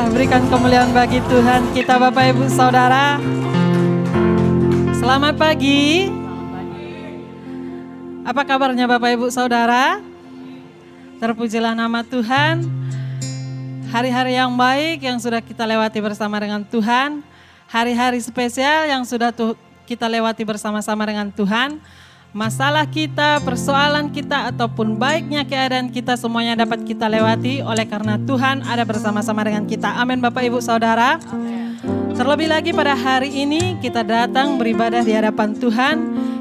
Haleluya, berikan kemuliaan bagi Tuhan kita Bapak Ibu Saudara. Selamat pagi. Apa kabarnya Bapak Ibu Saudara? Terpujilah nama Tuhan. Hari-hari yang baik yang sudah kita lewati bersama dengan Tuhan. Hari-hari spesial yang sudah kita lewati bersama-sama dengan Tuhan. Masalah kita, persoalan kita, ataupun baiknya keadaan kita semuanya dapat kita lewati oleh karena Tuhan ada bersama-sama dengan kita. Amin Bapak Ibu Saudara. Terlebih lagi pada hari ini kita datang beribadah di hadapan Tuhan.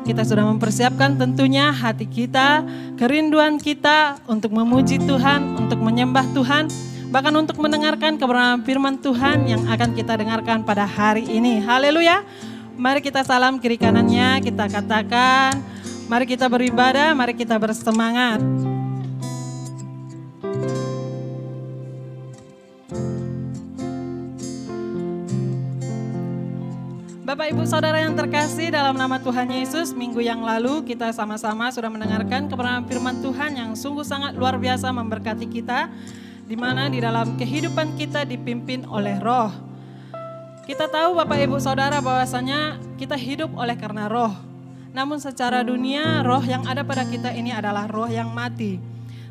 Kita sudah mempersiapkan tentunya hati kita, kerinduan kita untuk memuji Tuhan, untuk menyembah Tuhan, bahkan untuk mendengarkan kebenaran firman Tuhan yang akan kita dengarkan pada hari ini. Haleluya. Mari kita salam kiri kanannya, kita katakan, mari kita beribadah, mari kita bersemangat. Bapak Ibu Saudara yang terkasih, dalam nama Tuhan Yesus, minggu yang lalu kita sama-sama sudah mendengarkan kebenaran firman Tuhan yang sungguh sangat luar biasa memberkati kita, di mana di dalam kehidupan kita dipimpin oleh Roh. Kita tahu Bapak Ibu Saudara bahwasanya kita hidup oleh karena Roh. Namun secara dunia roh yang ada pada kita ini adalah roh yang mati.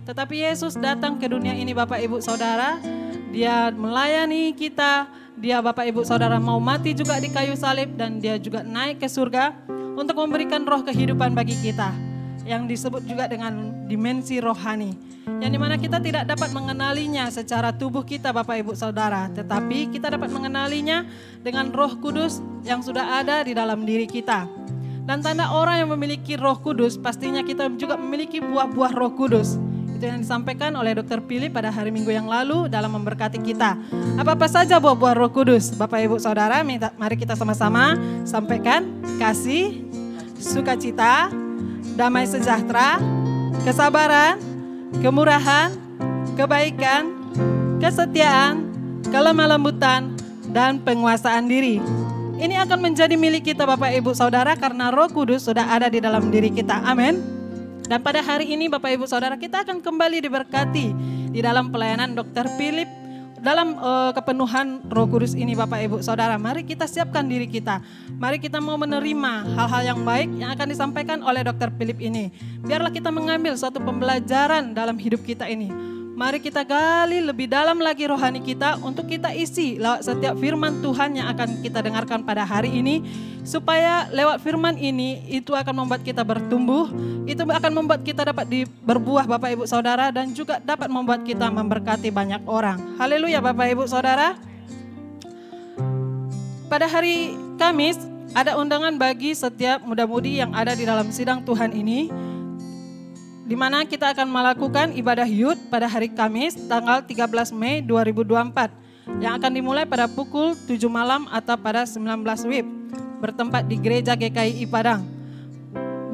Tetapi Yesus datang ke dunia ini Bapak Ibu Saudara, Dia melayani kita, Dia Bapak Ibu Saudara mau mati juga di kayu salib dan Dia juga naik ke surga untuk memberikan roh kehidupan bagi kita. Yang disebut juga dengan dimensi rohani. Yang dimana kita tidak dapat mengenalinya secara tubuh kita Bapak Ibu Saudara. Tetapi kita dapat mengenalinya dengan Roh Kudus yang sudah ada di dalam diri kita. Dan tanda orang yang memiliki Roh Kudus, pastinya kita juga memiliki buah-buah Roh Kudus. Itu yang disampaikan oleh Dr. Philip pada hari Minggu yang lalu dalam memberkati kita. Apa-apa saja buah-buah Roh Kudus? Bapak Ibu Saudara, mari kita sama-sama sampaikan. Kasih, sukacita, damai sejahtera, kesabaran, kemurahan, kebaikan, kesetiaan, kelemah lembutan, dan penguasaan diri. Ini akan menjadi milik kita Bapak Ibu Saudara karena Roh Kudus sudah ada di dalam diri kita. Amin. Dan pada hari ini Bapak Ibu Saudara kita akan kembali diberkati di dalam pelayanan Dr. Philip dalam kepenuhan Roh Kudus ini Bapak Ibu Saudara. Mari kita siapkan diri kita. Mari kita mau menerima hal-hal yang baik yang akan disampaikan oleh Dr. Philip ini. Biarlah kita mengambil suatu pembelajaran dalam hidup kita ini. Mari kita gali lebih dalam lagi rohani kita untuk kita isi lewat setiap firman Tuhan yang akan kita dengarkan pada hari ini. Supaya lewat firman ini itu akan membuat kita bertumbuh, itu akan membuat kita dapat berbuah Bapak Ibu Saudara dan juga dapat membuat kita memberkati banyak orang. Haleluya Bapak Ibu Saudara. Pada hari Kamis ada undangan bagi setiap muda-mudi yang ada di dalam sidang Tuhan ini, di mana kita akan melakukan ibadah Yud pada hari Kamis tanggal 13 Mei 2024 yang akan dimulai pada pukul 7 malam atau pada 19 WIB bertempat di Gereja GKI Padang.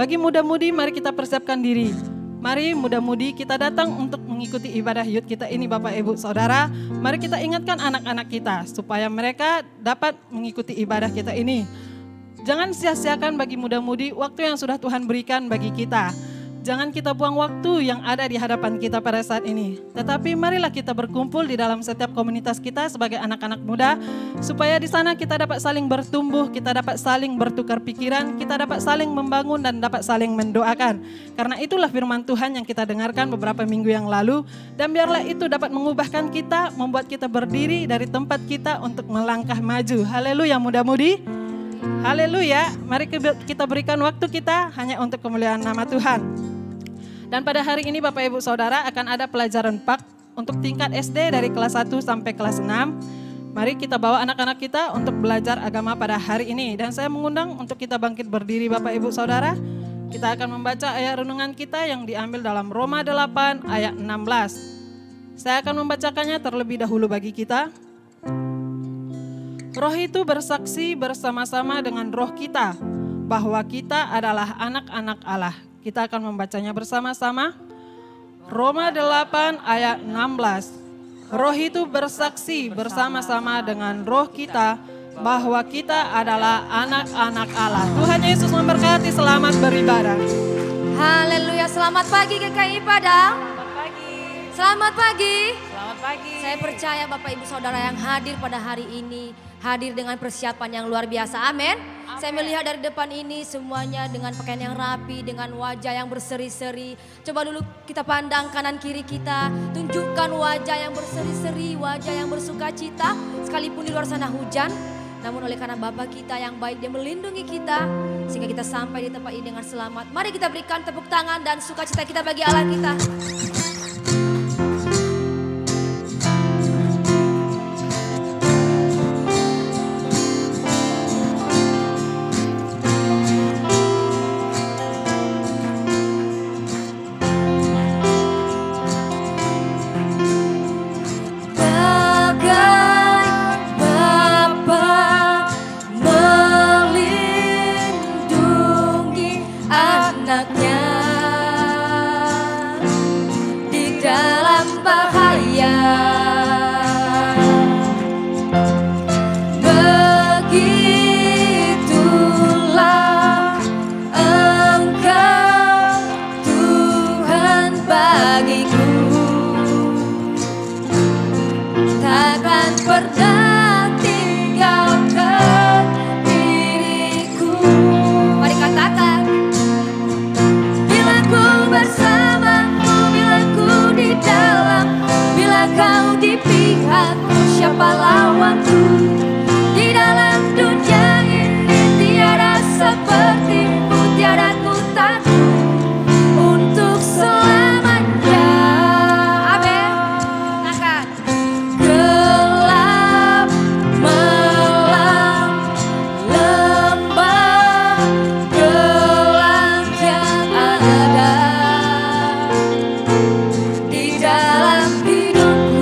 Bagi muda-mudi mari kita persiapkan diri. Mari muda-mudi kita datang untuk mengikuti ibadah Yud kita ini Bapak Ibu Saudara. Mari kita ingatkan anak-anak kita supaya mereka dapat mengikuti ibadah kita ini. Jangan sia-siakan bagi muda-mudi waktu yang sudah Tuhan berikan bagi kita. Jangan kita buang waktu yang ada di hadapan kita pada saat ini. Tetapi marilah kita berkumpul di dalam setiap komunitas kita sebagai anak-anak muda. Supaya di sana kita dapat saling bertumbuh, kita dapat saling bertukar pikiran, kita dapat saling membangun dan dapat saling mendoakan. Karena itulah firman Tuhan yang kita dengarkan beberapa minggu yang lalu. Dan biarlah itu dapat mengubahkan kita, membuat kita berdiri dari tempat kita untuk melangkah maju. Haleluya muda-mudi. Haleluya. Mari kita berikan waktu kita hanya untuk kemuliaan nama Tuhan. Dan pada hari ini Bapak Ibu Saudara akan ada pelajaran PAK untuk tingkat SD dari kelas 1 sampai kelas 6. Mari kita bawa anak-anak kita untuk belajar agama pada hari ini. Dan saya mengundang untuk kita bangkit berdiri Bapak Ibu Saudara. Kita akan membaca ayat renungan kita yang diambil dalam Roma 8 ayat 16. Saya akan membacakannya terlebih dahulu bagi kita. Roh itu bersaksi bersama-sama dengan roh kita bahwa kita adalah anak-anak Allah. Kita akan membacanya bersama-sama. Roma 8 ayat 16. Roh itu bersaksi bersama-sama dengan roh kita bahwa kita adalah anak-anak Allah. Tuhan Yesus memberkati, selamat beribadah. Haleluya, selamat pagi GKI Padang. Selamat pagi. Selamat pagi. Selamat Selamat pagi. Saya percaya Bapak Ibu Saudara yang hadir pada hari ini, hadir dengan persiapan yang luar biasa. Amin. Saya melihat dari depan ini semuanya dengan pakaian yang rapi, dengan wajah yang berseri-seri. Coba dulu kita pandang kanan kiri kita, tunjukkan wajah yang berseri-seri, wajah yang bersuka cita. Sekalipun di luar sana hujan, namun oleh karena Bapa kita yang baik, Dia melindungi kita sehingga kita sampai di tempat ini dengan selamat. Mari kita berikan tepuk tangan dan sukacita kita bagi Allah kita. Siapa lawanku di dalam dunia ini? Tiada sepertimu, tiada ku takut untuk selamanya. Amin. Angkat. Gelap malam, lembah gelap yang ada di dalam hidupku.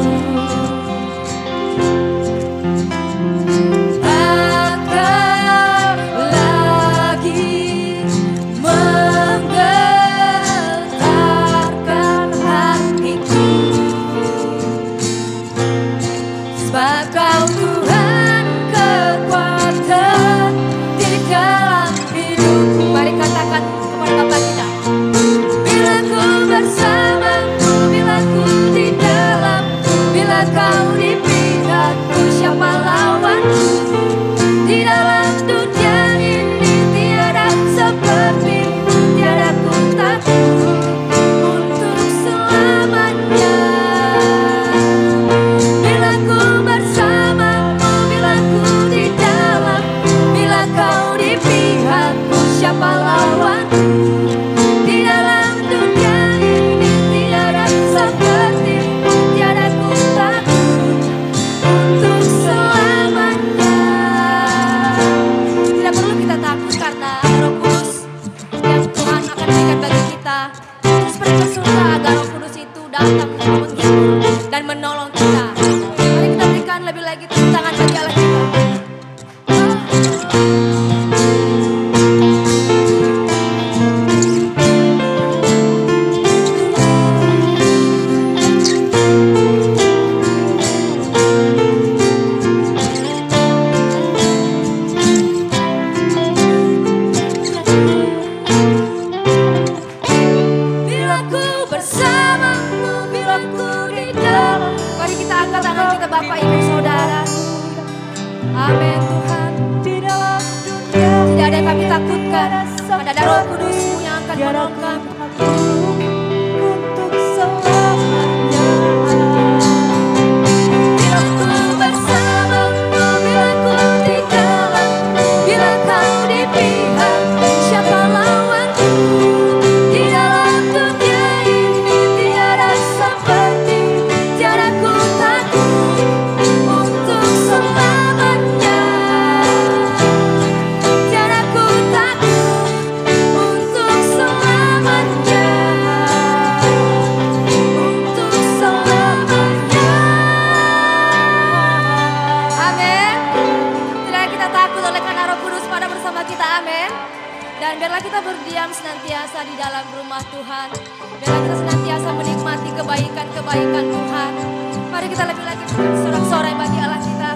Dan menolong kita. Mari kita berikan lebih lagi tepuk tangan bagi Allah kita. Bila ku bersamamu, bila ku di dalam. Mari kita angkat tangan kita Bapak Ibu Saudara. Amin Tuhan. Di dalam dunia tidak ada yang kami takutkan. Ada Roh Kudus-Mu yang akan menolong kami untuk selamanya. Bila ku bersamamu, bila ku di dalam, bila kau di pihakku, siapa lawanku? Di dalam dunia ini tiada seperti, tiada ku takut untuk selamanya. Tiada ku takut untuk selamanya. Untuk selamanya. Amin. Tidak kita takut oleh karena Roh Kudus pada bersama kita. Amin. Dan biarlah kita berdiam senantiasa di dalam rumah Tuhan. Biarlah kita senantiasa menikmati kebaikan-kebaikan Tuhan. Mari kita lebih lagi bersorak-sorai bagi Allah kita.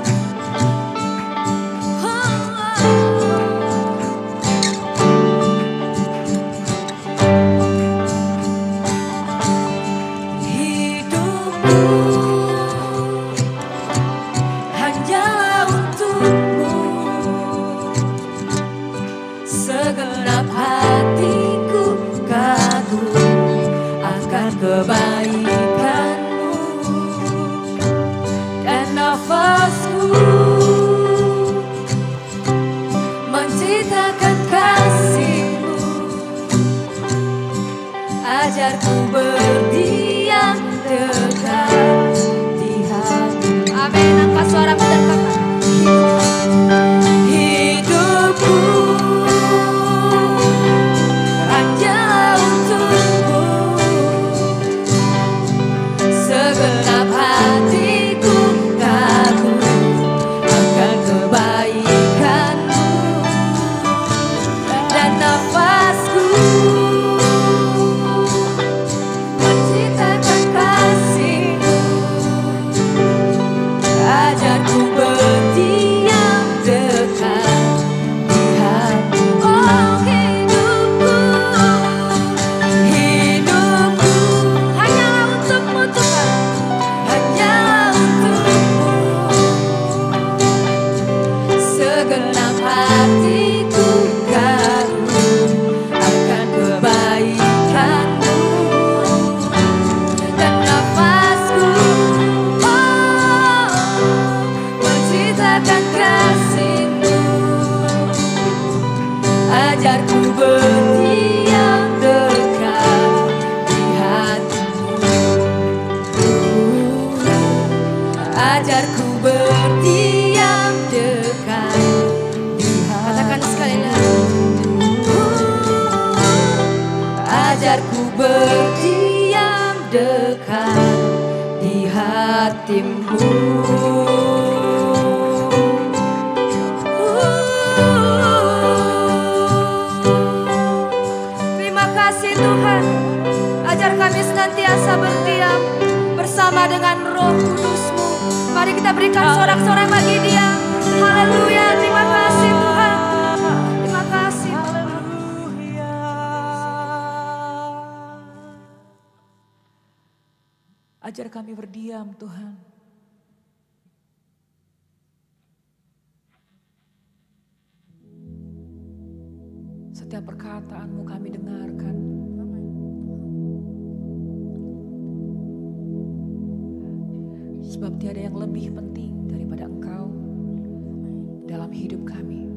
Hidupku Ajarku berdiam dekat di hati. Oh hidupku hanyalah untukmu Tuhan, hanyalah untukmu. Segenap hatiku kagum akan kebaikanmu, dan nafasku menceritakan kasihmu. Ajarku berdiam dekat di hatimu. Ajarku berdiam dekat di hatimu. Katakan sekali lagi. Ajarku berdiam dekat di hatimu. Terima kasih Tuhan. Ajar kami senantiasa berdiam bersama dengan Roh Kudus-Mu. Mari kita berikan sorak-sorai bagi Dia. Haleluya, terima kasih Tuhan. Terima kasih Tuhan. Ajar kami berdiam Tuhan. Setiap perkataan-Mu kami dengarkan. Sebab tiada yang lebih penting daripada Engkau dalam hidup kami.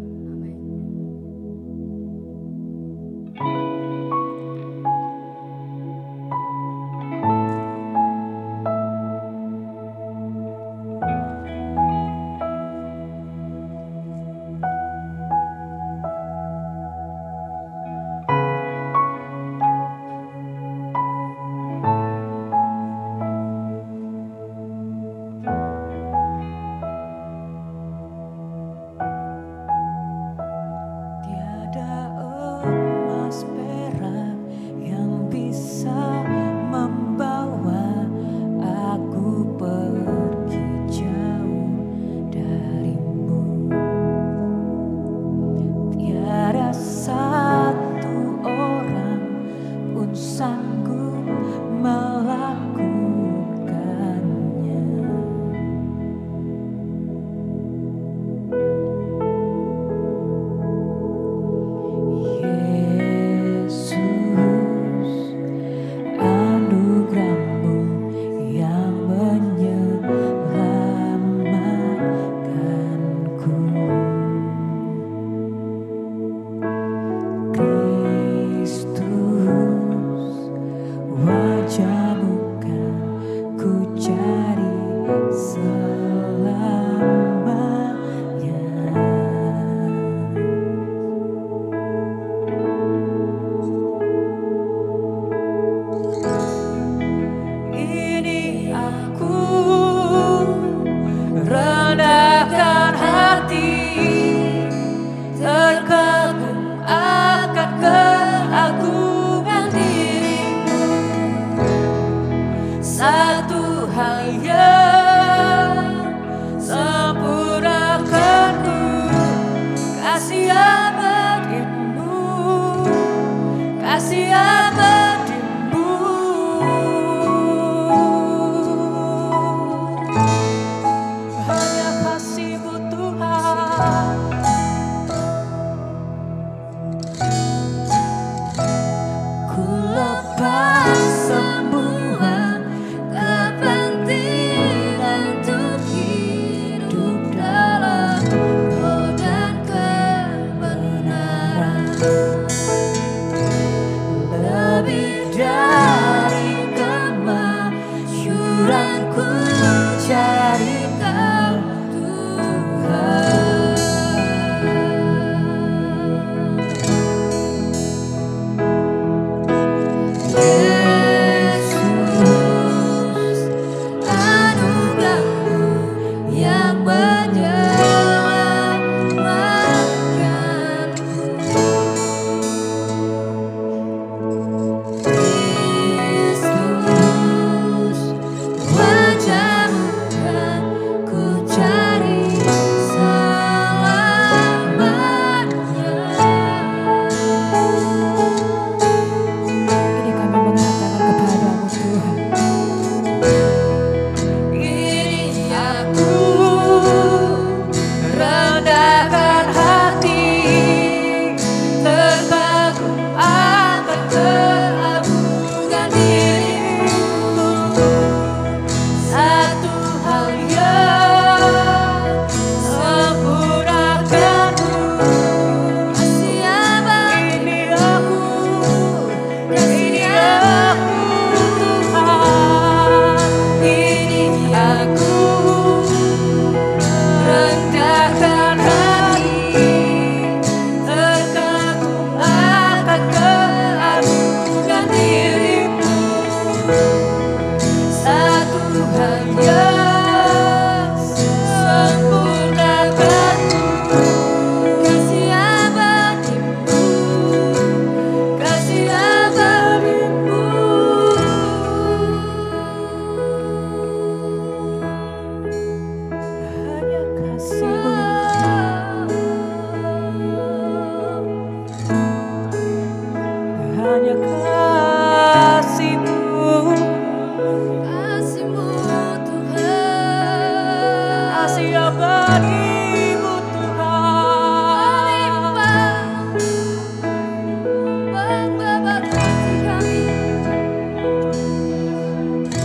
padamu Tuhan.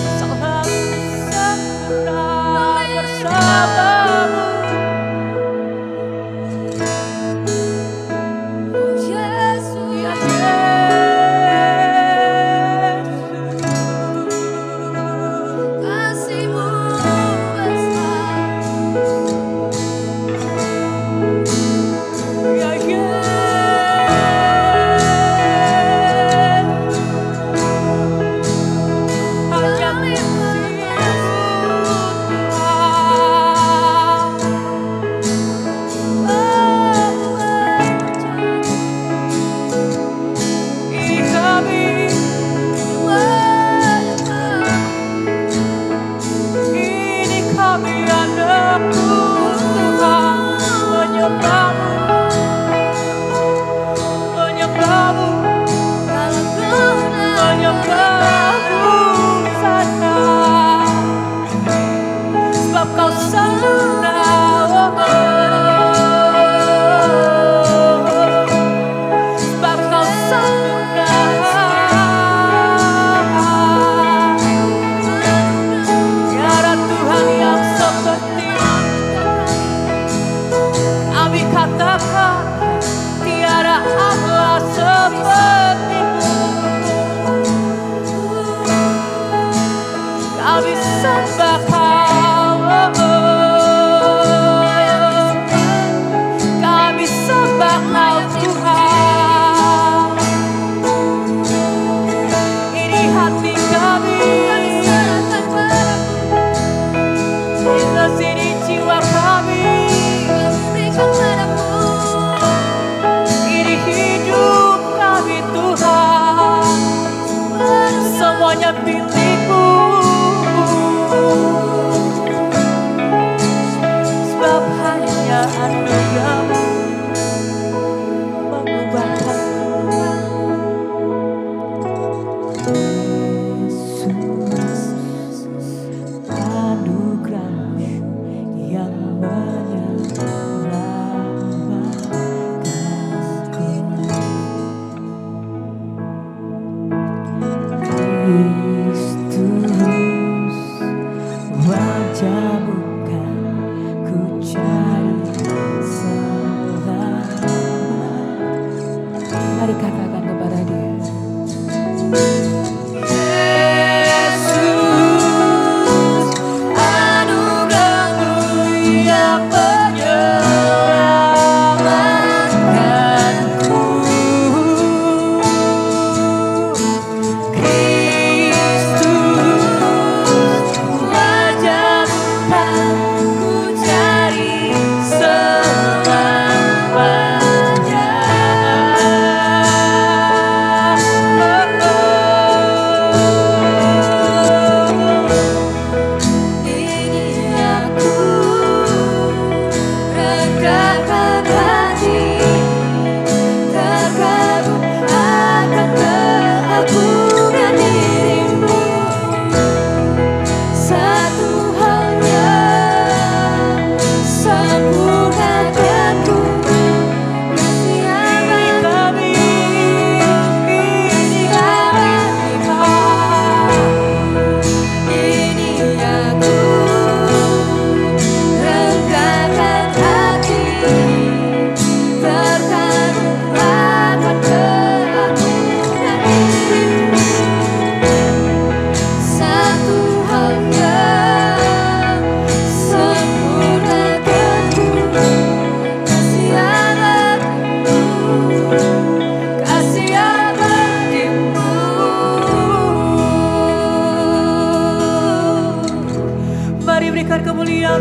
Selalu sempurna bersamamu.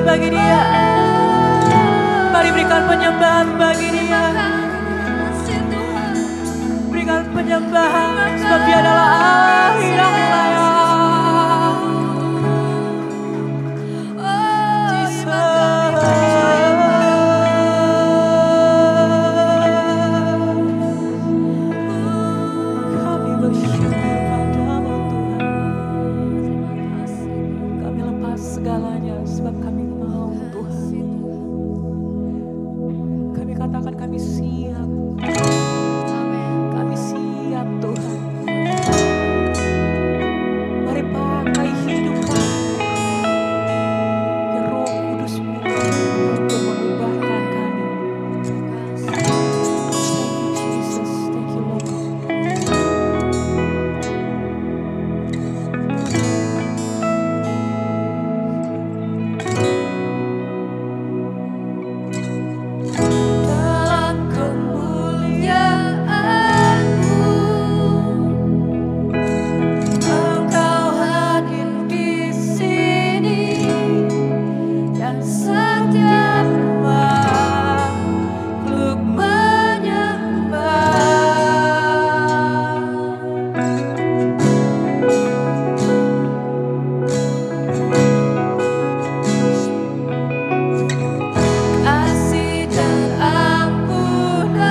bagi Dia. Mari berikan penyembahan bagi Dia. Berikan penyembahan sebab Dia adalah Allah yang layak. katakan kami siap. Kami siap Tuhan. Mari pakai hidup kami. Biar Roh Kudus-Mu untuk mengubahkan kami. Thank you Jesus, thank you Lord. Dalam kemuliaan-Mu, Engkau hadir di sini, dan setiap makhluk menyembah. Kasih dan ampunan-Mu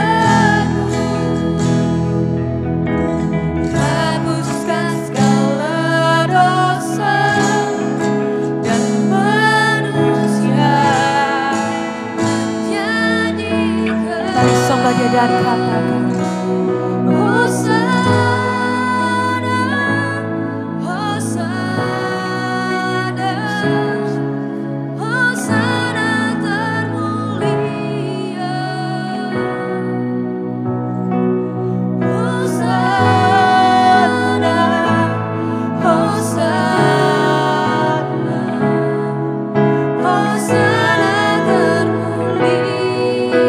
hapuskan segala dosa, dan manusia menyanyikan. Mari sembah Dia dan katakan Hosana, Hosana, Hosana termulia. Hosana, Hosana, Hosana termulia.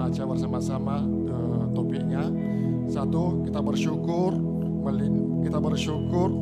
baca bersama-sama topiknya. Satu, kita bersyukur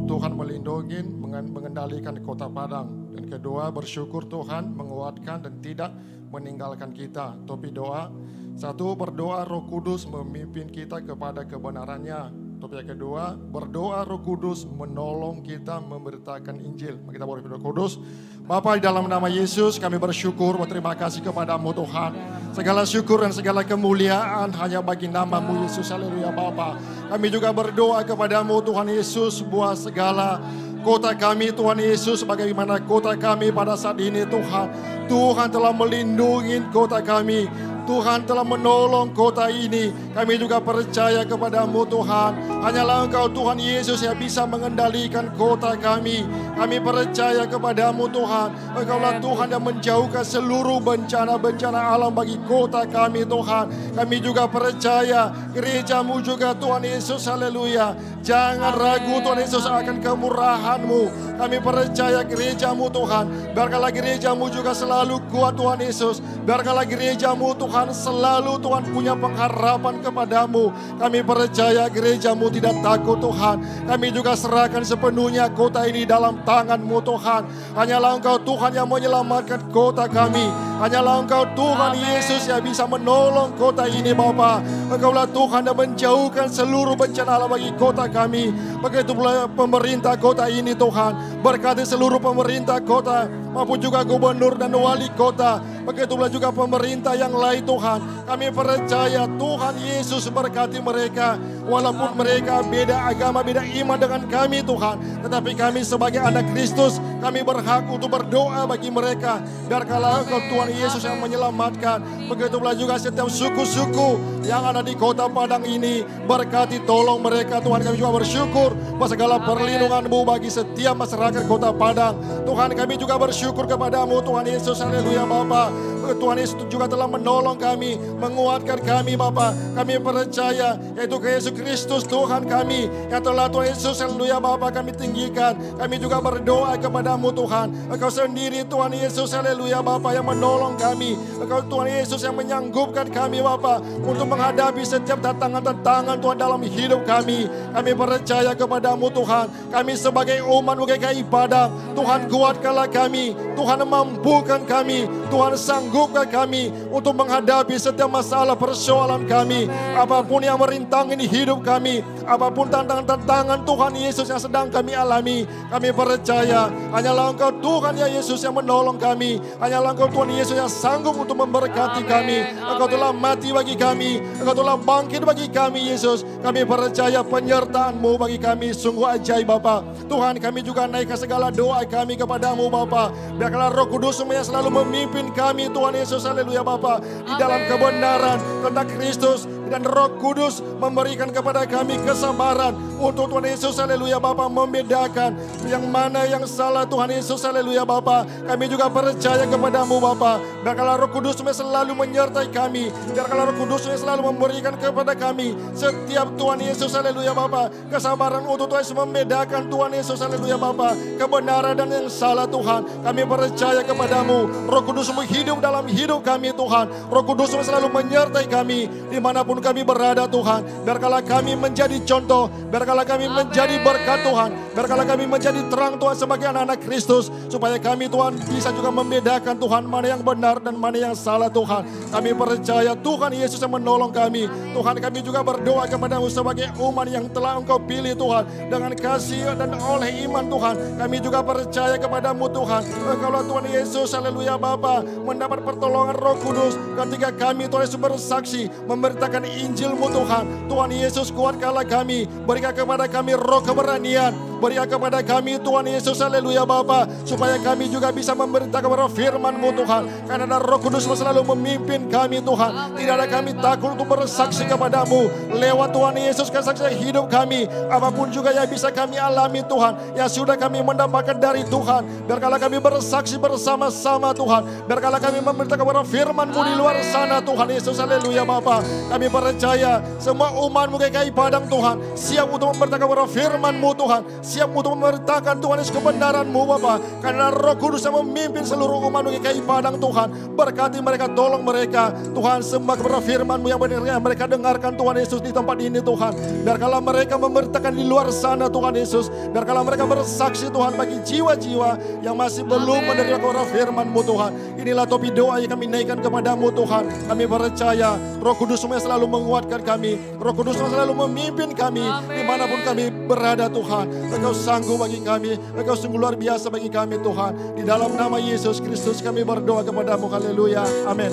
Tuhan melindungi, mengendalikan kota Padang. Dan kedua, bersyukur Tuhan menguatkan dan tidak meninggalkan kita. Topik doa. Satu, berdoa Roh Kudus memimpin kita kepada kebenarannya. Topik yang kedua, berdoa Roh Kudus menolong kita memberitakan Injil. Mari kita berdoa Roh Kudus. Bapa, di dalam nama Yesus kami bersyukur, berterima kasih kepadamu Tuhan. Segala syukur dan segala kemuliaan hanya bagi nama-Mu Yesus. Haleluya Bapa. Kami juga berdoa kepadamu Tuhan Yesus, buat segala kota kami Tuhan Yesus, bagaimana kota kami pada saat ini Tuhan. Tuhan telah melindungi kota kami. Tuhan telah menolong kota ini. Kami juga percaya kepadamu Tuhan. Hanyalah Engkau Tuhan Yesus yang bisa mengendalikan kota kami. Kami percaya kepadamu Tuhan. Engkaulah Tuhan yang menjauhkan seluruh bencana-bencana alam bagi kota kami Tuhan. Kami juga percaya gerejamu juga Tuhan Yesus. Haleluya. Jangan ragu Tuhan Yesus akan kemurahan-Mu. Kami percaya gerejamu Tuhan. Biarkanlah gerejamu juga selalu kuat Tuhan Yesus. Biarkanlah gerejamu Tuhan selalu Tuhan punya pengharapan kepadamu. Kami percaya gerejamu tidak takut Tuhan. Kami juga serahkan sepenuhnya kota ini dalam tangan-Mu Tuhan. Hanyalah Engkau Tuhan yang menyelamatkan kota kami. Hanyalah Engkau Tuhan Yesus yang bisa menolong kota ini Bapa. Engkaulah Tuhan yang menjauhkan seluruh bencana alam bagi kota kami. Begitu pula pemerintah kota ini Tuhan. Berkati seluruh pemerintah kota maupun juga gubernur dan wali kota. Begitu pula juga pemerintah yang lain Tuhan. Kami percaya Tuhan Yesus berkati mereka. Walaupun mereka beda agama, beda iman dengan kami Tuhan. Tetapi kami sebagai anak Kristus, kami berhak untuk berdoa bagi mereka. Biarkanlah Engkau Tuhan Yesus yang menyelamatkan. Begitu pula juga setiap suku-suku yang ada di kota Padang ini. Berkati tolong mereka Tuhan. Kami juga bersyukur bahwa segala perlindungan-Mu bagi setiap masyarakat kota Padang. Tuhan kami juga bersyukur kepadamu Tuhan Yesus. Haleluya Bapa. Tuhan Yesus juga telah menolong kami, menguatkan kami Bapa. Kami percaya yaitu ke Yesus Kristus Tuhan kami yang telah Tuhan Yesus haleluya Bapa kami tinggikan. Kami juga berdoa kepadamu Tuhan. Engkau sendiri Tuhan Yesus haleluya Bapa yang menolong kami. Engkau Tuhan Yesus yang menyanggupkan kami Bapa untuk menghadapi setiap tantangan-tantangan Tuhan dalam hidup kami. Kami percaya kepadamu Tuhan. Kami sebagai umat GKI Padang, Tuhan kuatkanlah kami. Tuhan mampukan kami. Tuhan sanggupkan kami untuk menghadapi setiap masalah persoalan kami. Apapun yang merintangi hidup kami, apapun tantangan-tantangan Tuhan Yesus yang sedang kami alami, kami percaya hanyalah Engkau Tuhan ya Yesus yang menolong kami. Hanyalah Engkau Tuhan Yesus yang sanggup untuk memberkati kami. Engkau telah mati bagi kami, Engkau telah bangkit bagi kami Yesus. Kami percaya penyertaan-Mu bagi kami sungguh ajaib Bapa. Tuhan kami juga naikkan segala doa kami kepadamu Bapa. Biarkanlah Roh Kudus-Mu yang selalu memimpin kami Tuhan Yesus haleluya Bapa di dalam kebenaran tentang Kristus. Dan Roh Kudus memberikan kepada kami kesabaran untuk Tuhan Yesus haleluya Bapa membedakan yang mana yang salah Tuhan Yesus haleluya Bapa. Kami juga percaya kepadamu Bapa. Biarkanlah Roh Kudus-Mu selalu menyertai kami. Biarkanlah Roh Kudus-Mu selalu memberikan kepada kami setiap Tuhan Yesus haleluya Bapa kesabaran untuk Tuhan Yesus membedakan Tuhan Yesus haleluya Bapa kebenaran dan yang salah Tuhan. Kami percaya kepadamu. Roh Kudus-Mu hidup dalam hidup kami Tuhan. Roh Kudus-Mu selalu menyertai kami dimanapun kami berada Tuhan. Biarkanlah kami menjadi contoh. Biarkanlah kami menjadi berkat Tuhan. Biarkanlah kami menjadi terang Tuhan sebagai anak-anak Kristus. Supaya kami Tuhan bisa juga membedakan Tuhan mana yang benar dan mana yang salah Tuhan. Kami percaya Tuhan Yesus yang menolong kami. Tuhan kami juga berdoa kepada-Mu sebagai umat yang telah Engkau pilih Tuhan. Dengan kasih dan oleh iman Tuhan. Kami juga percaya kepada-Mu Tuhan. Engkaulah Tuhan Yesus haleluya Bapa mendapat pertolongan Roh Kudus ketika kami Tuhan Yesus bersaksi memberitakan Injil-Mu Tuhan. Tuhan Yesus kuatkanlah kami. Berikan kepada kami roh keberanian. Berikan kepada kami Tuhan Yesus haleluya Bapa supaya kami juga bisa memberitakan firman-Mu Tuhan. Karena ada Roh Kudus-Mu selalu memimpin kami Tuhan. Tidak ada kami takut untuk bersaksi kepada-Mu. Lewat Tuhan Yesus kesaksian hidup kami. Apapun juga yang bisa kami alami Tuhan. Yang sudah kami mendapatkan dari Tuhan. Biarkanlah kami bersaksi bersama-sama Tuhan. Biarkanlah kami memberitakan firman-Mu di luar sana Tuhan Yesus haleluya Bapa. Kami percaya semua umat-Mu GKI Padang Tuhan siap untuk memberitakan firman-Mu Tuhan. siap untuk memberitakan Tuhan Yesus kebenaran-Mu Bapa. Karena Roh Kudus yang memimpin seluruh umat GKI Padang Tuhan. Berkati mereka, tolong mereka. Tuhan, sembah kepada firman-Mu yang benar yang mereka dengarkan Tuhan Yesus di tempat ini Tuhan. Biarkanlah mereka memberitakan di luar sana Tuhan Yesus. Biarkanlah mereka bersaksi Tuhan bagi jiwa-jiwa yang masih belum menerima kebenaran firman-Mu Tuhan. Inilah topi doa yang kami naikkan kepadamu Tuhan. Kami percaya Roh Kudus-Mu yang selalu menguatkan kami. Roh Kudus-Mu yang selalu memimpin kami dimanapun kami berada Tuhan. Engkau sanggup bagi kami, Engkau sungguh luar biasa bagi kami Tuhan. Di dalam nama Yesus Kristus kami berdoa kepadamu. Haleluya. Amin.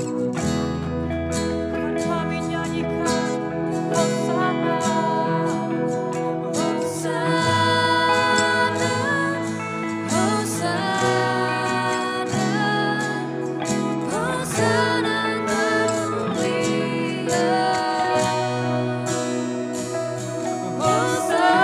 Kami nyanyikan Hosana, Hosana, Hosana, Hosana termulia, Hosana,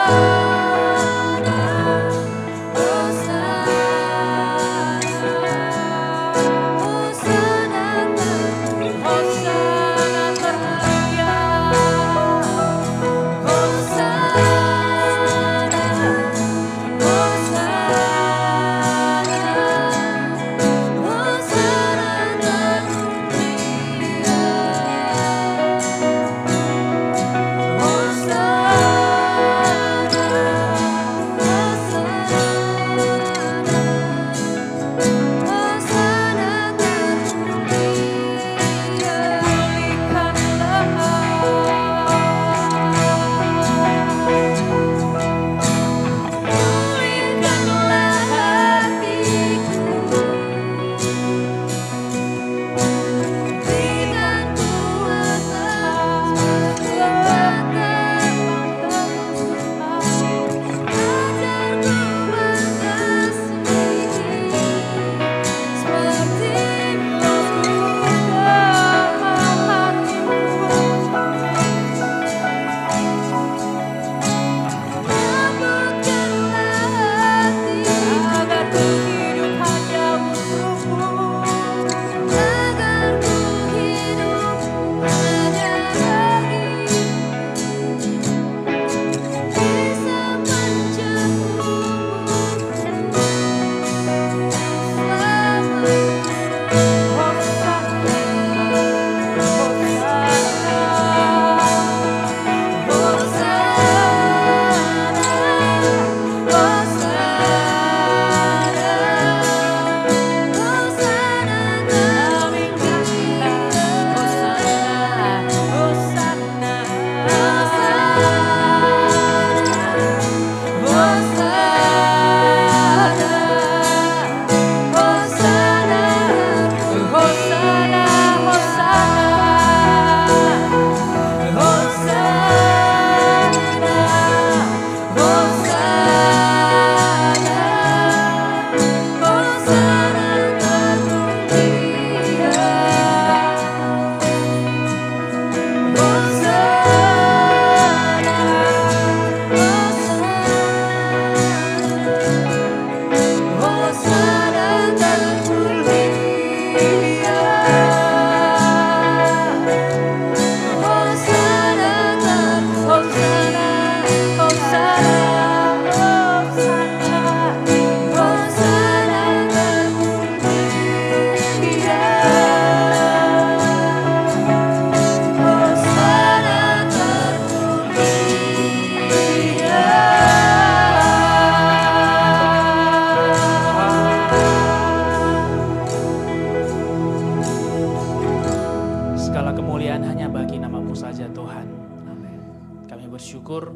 bersyukur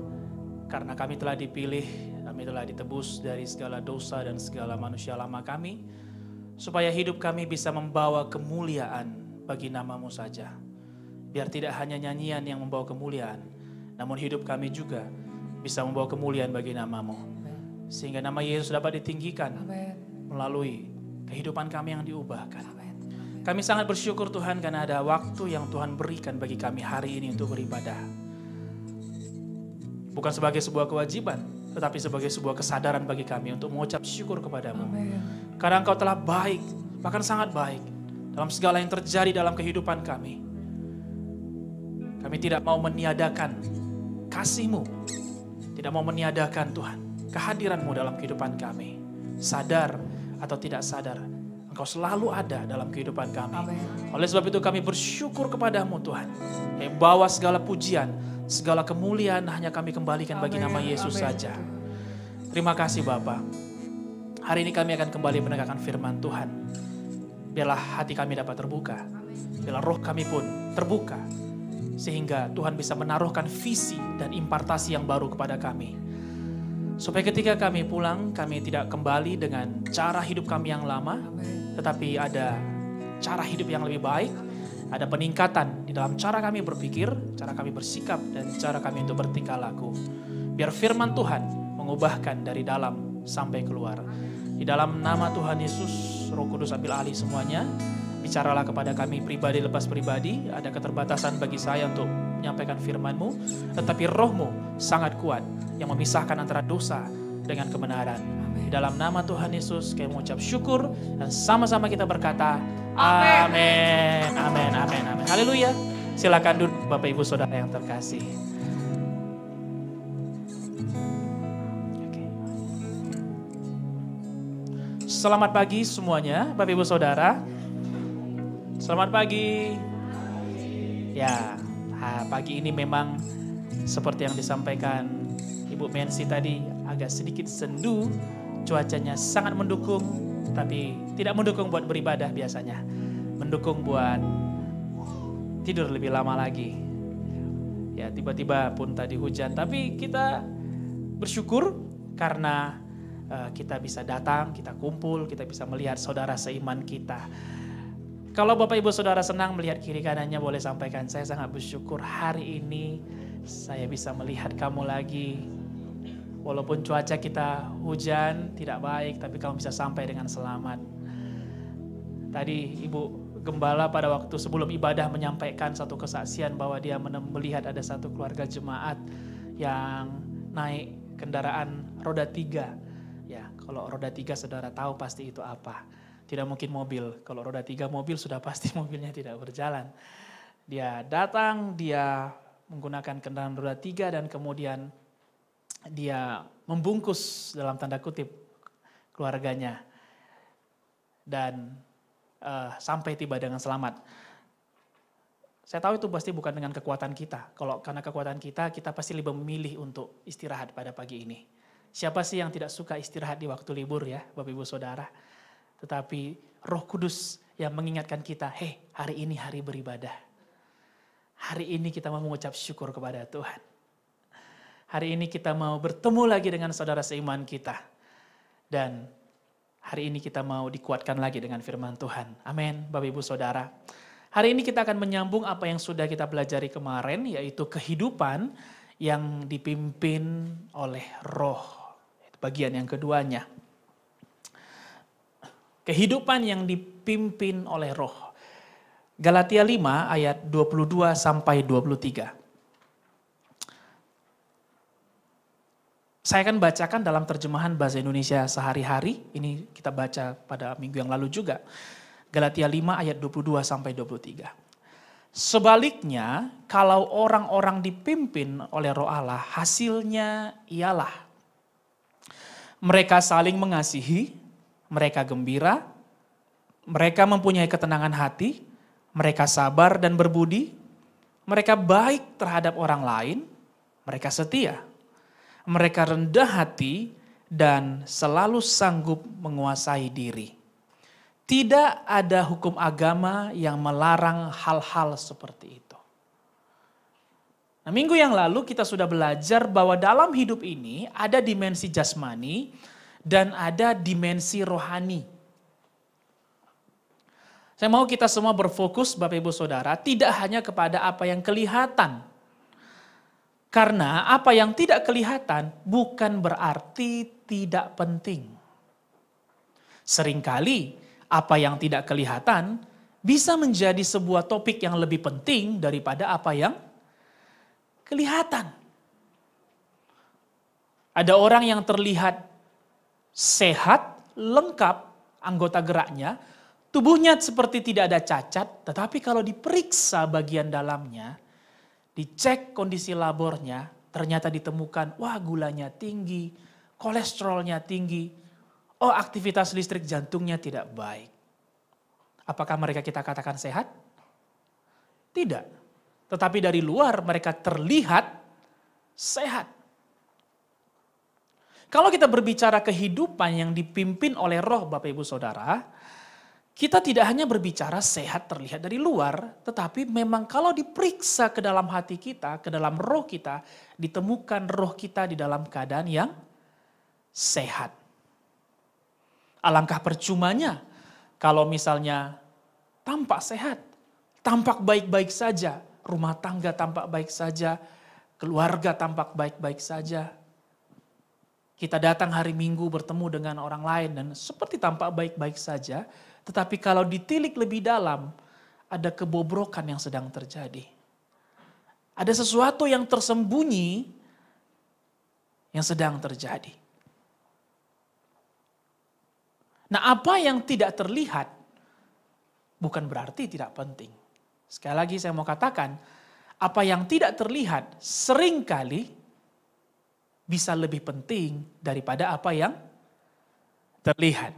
karena kami telah dipilih, kami telah ditebus dari segala dosa dan segala manusia lama kami, supaya hidup kami bisa membawa kemuliaan bagi nama-Mu saja. Biar tidak hanya nyanyian yang membawa kemuliaan, namun hidup kami juga bisa membawa kemuliaan bagi nama-Mu. Sehingga nama Yesus dapat ditinggikan melalui kehidupan kami yang diubahkan. Kami sangat bersyukur Tuhan karena ada waktu yang Tuhan berikan bagi kami hari ini untuk beribadah. Bukan sebagai sebuah kewajiban, tetapi sebagai sebuah kesadaran bagi kami untuk mengucap syukur kepadamu. Karena Engkau telah baik, bahkan sangat baik dalam segala yang terjadi dalam kehidupan kami. Kami tidak mau meniadakan kasih-Mu, tidak mau meniadakan Tuhan kehadiran-Mu dalam kehidupan kami. Sadar atau tidak sadar, Engkau selalu ada dalam kehidupan kami. Oleh sebab itu kami bersyukur kepada-Mu Tuhan. Bawa segala pujian, segala kemuliaan hanya kami kembalikan bagi nama Yesus saja. Terima kasih Bapa. Hari ini kami akan kembali menegakkan firman Tuhan. Biarlah hati kami dapat terbuka. Biarlah roh kami pun terbuka. Sehingga Tuhan bisa menaruhkan visi dan impartasi yang baru kepada kami. Supaya ketika kami pulang, kami tidak kembali dengan cara hidup kami yang lama. Tetapi ada cara hidup yang lebih baik. Ada peningkatan di dalam cara kami berpikir, cara kami bersikap, dan cara kami untuk bertingkah laku. Biar firman Tuhan mengubahkan dari dalam sampai keluar. Di dalam nama Tuhan Yesus, Roh Kudus ambil alih semuanya. Bicaralah kepada kami pribadi lepas pribadi. Ada keterbatasan bagi saya untuk menyampaikan firman-Mu. Tetapi Roh-Mu sangat kuat yang memisahkan antara dosa dengan kebenaran. Di dalam nama Tuhan Yesus kami mengucap syukur. Dan sama-sama kita berkata, amin, amin, amin, amin. Haleluya. Silakan duduk Bapak Ibu Saudara yang terkasih. Selamat pagi semuanya, Bapak Ibu Saudara. Selamat pagi. Ya, pagi ini memang seperti yang disampaikan Ibu Mensi tadi, agak sedikit sendu. Cuacanya sangat mendukung, tapi tidak mendukung buat beribadah biasanya. Mendukung buat tidur lebih lama lagi. Ya, tiba-tiba pun tadi hujan, tapi kita bersyukur karena kita bisa datang, kita kumpul, kita bisa melihat saudara seiman kita. Kalau Bapak Ibu Saudara senang melihat kiri kanannya, boleh sampaikan, saya sangat bersyukur hari ini saya bisa melihat kamu lagi. Walaupun cuaca kita hujan, tidak baik, tapi kamu bisa sampai dengan selamat. Tadi Ibu Gembala pada waktu sebelum ibadah menyampaikan satu kesaksian bahwa dia melihat ada satu keluarga jemaat yang naik kendaraan roda 3. Ya, kalau roda 3 saudara tahu pasti itu apa. Tidak mungkin mobil. Kalau roda 3 mobil sudah pasti mobilnya tidak berjalan. Dia datang, dia menggunakan kendaraan roda 3 dan kemudian dia membungkus dalam tanda kutip keluarganya. Dan sampai tiba dengan selamat. Saya tahu itu pasti bukan dengan kekuatan kita. Kalau karena kekuatan kita, kita pasti lebih memilih untuk istirahat pada pagi ini. Siapa sih yang tidak suka istirahat di waktu libur ya, Bapak Ibu Saudara? Tetapi Roh Kudus yang mengingatkan kita, hari ini hari beribadah. Hari ini kita mau mengucap syukur kepada Tuhan. Hari ini kita mau bertemu lagi dengan saudara seiman kita. Dan hari ini kita mau dikuatkan lagi dengan firman Tuhan. Amin, Bapak Ibu Saudara. Hari ini kita akan menyambung apa yang sudah kita pelajari kemarin, yaitu kehidupan yang dipimpin oleh Roh. Bagian yang keduanya. Kehidupan yang dipimpin oleh Roh. Galatia 5 ayat 22 sampai 23. Saya akan bacakan dalam terjemahan bahasa Indonesia sehari-hari. Ini kita baca pada minggu yang lalu juga. Galatia 5 ayat 22 sampai 23. Sebaliknya, kalau orang-orang dipimpin oleh Roh Allah, hasilnya ialah mereka saling mengasihi, mereka gembira, mereka mempunyai ketenangan hati, mereka sabar dan berbudi, mereka baik terhadap orang lain, mereka setia, mereka rendah hati dan selalu sanggup menguasai diri. Tidak ada hukum agama yang melarang hal-hal seperti itu. Nah, minggu yang lalu kita sudah belajar bahwa dalam hidup ini ada dimensi jasmani dan ada dimensi rohani. Saya mau kita semua berfokus Bapak Ibu Saudara tidak hanya kepada apa yang kelihatan. Karena apa yang tidak kelihatan bukan berarti tidak penting. Seringkali apa yang tidak kelihatan bisa menjadi sebuah topik yang lebih penting daripada apa yang kelihatan. Ada orang yang terlihat sehat, lengkap anggota geraknya, tubuhnya seperti tidak ada cacat, tetapi kalau diperiksa bagian dalamnya, dicek kondisi labornya, ternyata ditemukan, wah gulanya tinggi, kolesterolnya tinggi, oh aktivitas listrik jantungnya tidak baik. Apakah mereka kita katakan sehat? Tidak. Tetapi dari luar mereka terlihat sehat. Kalau kita berbicara kehidupan yang dipimpin oleh roh Bapak Ibu Saudara, kita tidak hanya berbicara sehat terlihat dari luar, tetapi memang kalau diperiksa ke dalam hati kita, ke dalam roh kita, ditemukan roh kita di dalam keadaan yang sehat. Alangkah percumanya kalau misalnya tampak sehat, tampak baik-baik saja, rumah tangga tampak baik saja, keluarga tampak baik-baik saja. Kita datang hari Minggu bertemu dengan orang lain dan seperti tampak baik-baik saja. Tetapi kalau ditilik lebih dalam, ada kebobrokan yang sedang terjadi. Ada sesuatu yang tersembunyi yang sedang terjadi. Nah, apa yang tidak terlihat bukan berarti tidak penting. Sekali lagi saya mau katakan, apa yang tidak terlihat seringkali bisa lebih penting daripada apa yang terlihat.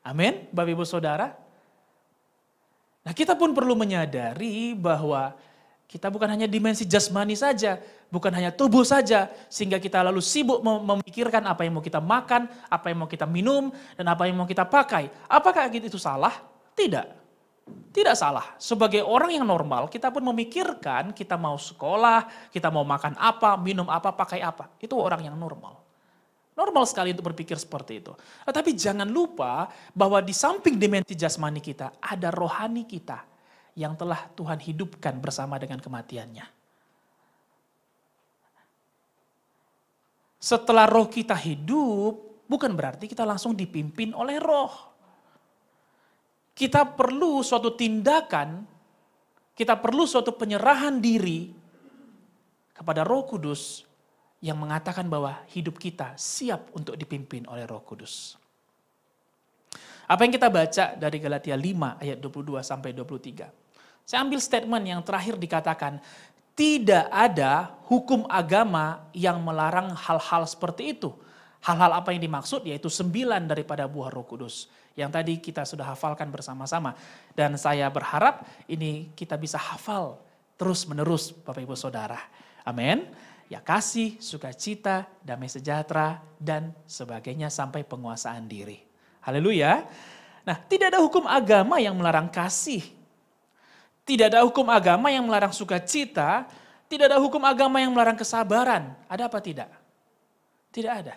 Amin, Bapak Ibu Saudara. Nah, kita pun perlu menyadari bahwa kita bukan hanya dimensi jasmani saja, bukan hanya tubuh saja, sehingga kita lalu sibuk memikirkan apa yang mau kita makan, apa yang mau kita minum, dan apa yang mau kita pakai. Apakah itu salah? Tidak. Tidak salah. Sebagai orang yang normal, kita pun memikirkan kita mau sekolah, kita mau makan apa, minum apa, pakai apa. Itu orang yang normal. Normal sekali untuk berpikir seperti itu. Tetapi jangan lupa bahwa di samping dimensi jasmani kita, ada rohani kita yang telah Tuhan hidupkan bersama dengan kematiannya. Setelah roh kita hidup, bukan berarti kita langsung dipimpin oleh roh. Kita perlu suatu tindakan, kita perlu suatu penyerahan diri kepada Roh Kudus yang mengatakan bahwa hidup kita siap untuk dipimpin oleh Roh Kudus. Apa yang kita baca dari Galatia 5 ayat 22 sampai 23. Saya ambil statement yang terakhir dikatakan, tidak ada hukum agama yang melarang hal-hal seperti itu. Hal-hal apa yang dimaksud yaitu 9 daripada buah Roh Kudus. Yang tadi kita sudah hafalkan bersama-sama. Dan saya berharap ini kita bisa hafal terus-menerus Bapak Ibu Saudara. Amin. Ya kasih, sukacita, damai sejahtera, dan sebagainya sampai penguasaan diri. Haleluya. Nah, tidak ada hukum agama yang melarang kasih. Tidak ada hukum agama yang melarang sukacita. Tidak ada hukum agama yang melarang kesabaran. Ada apa tidak? Tidak ada.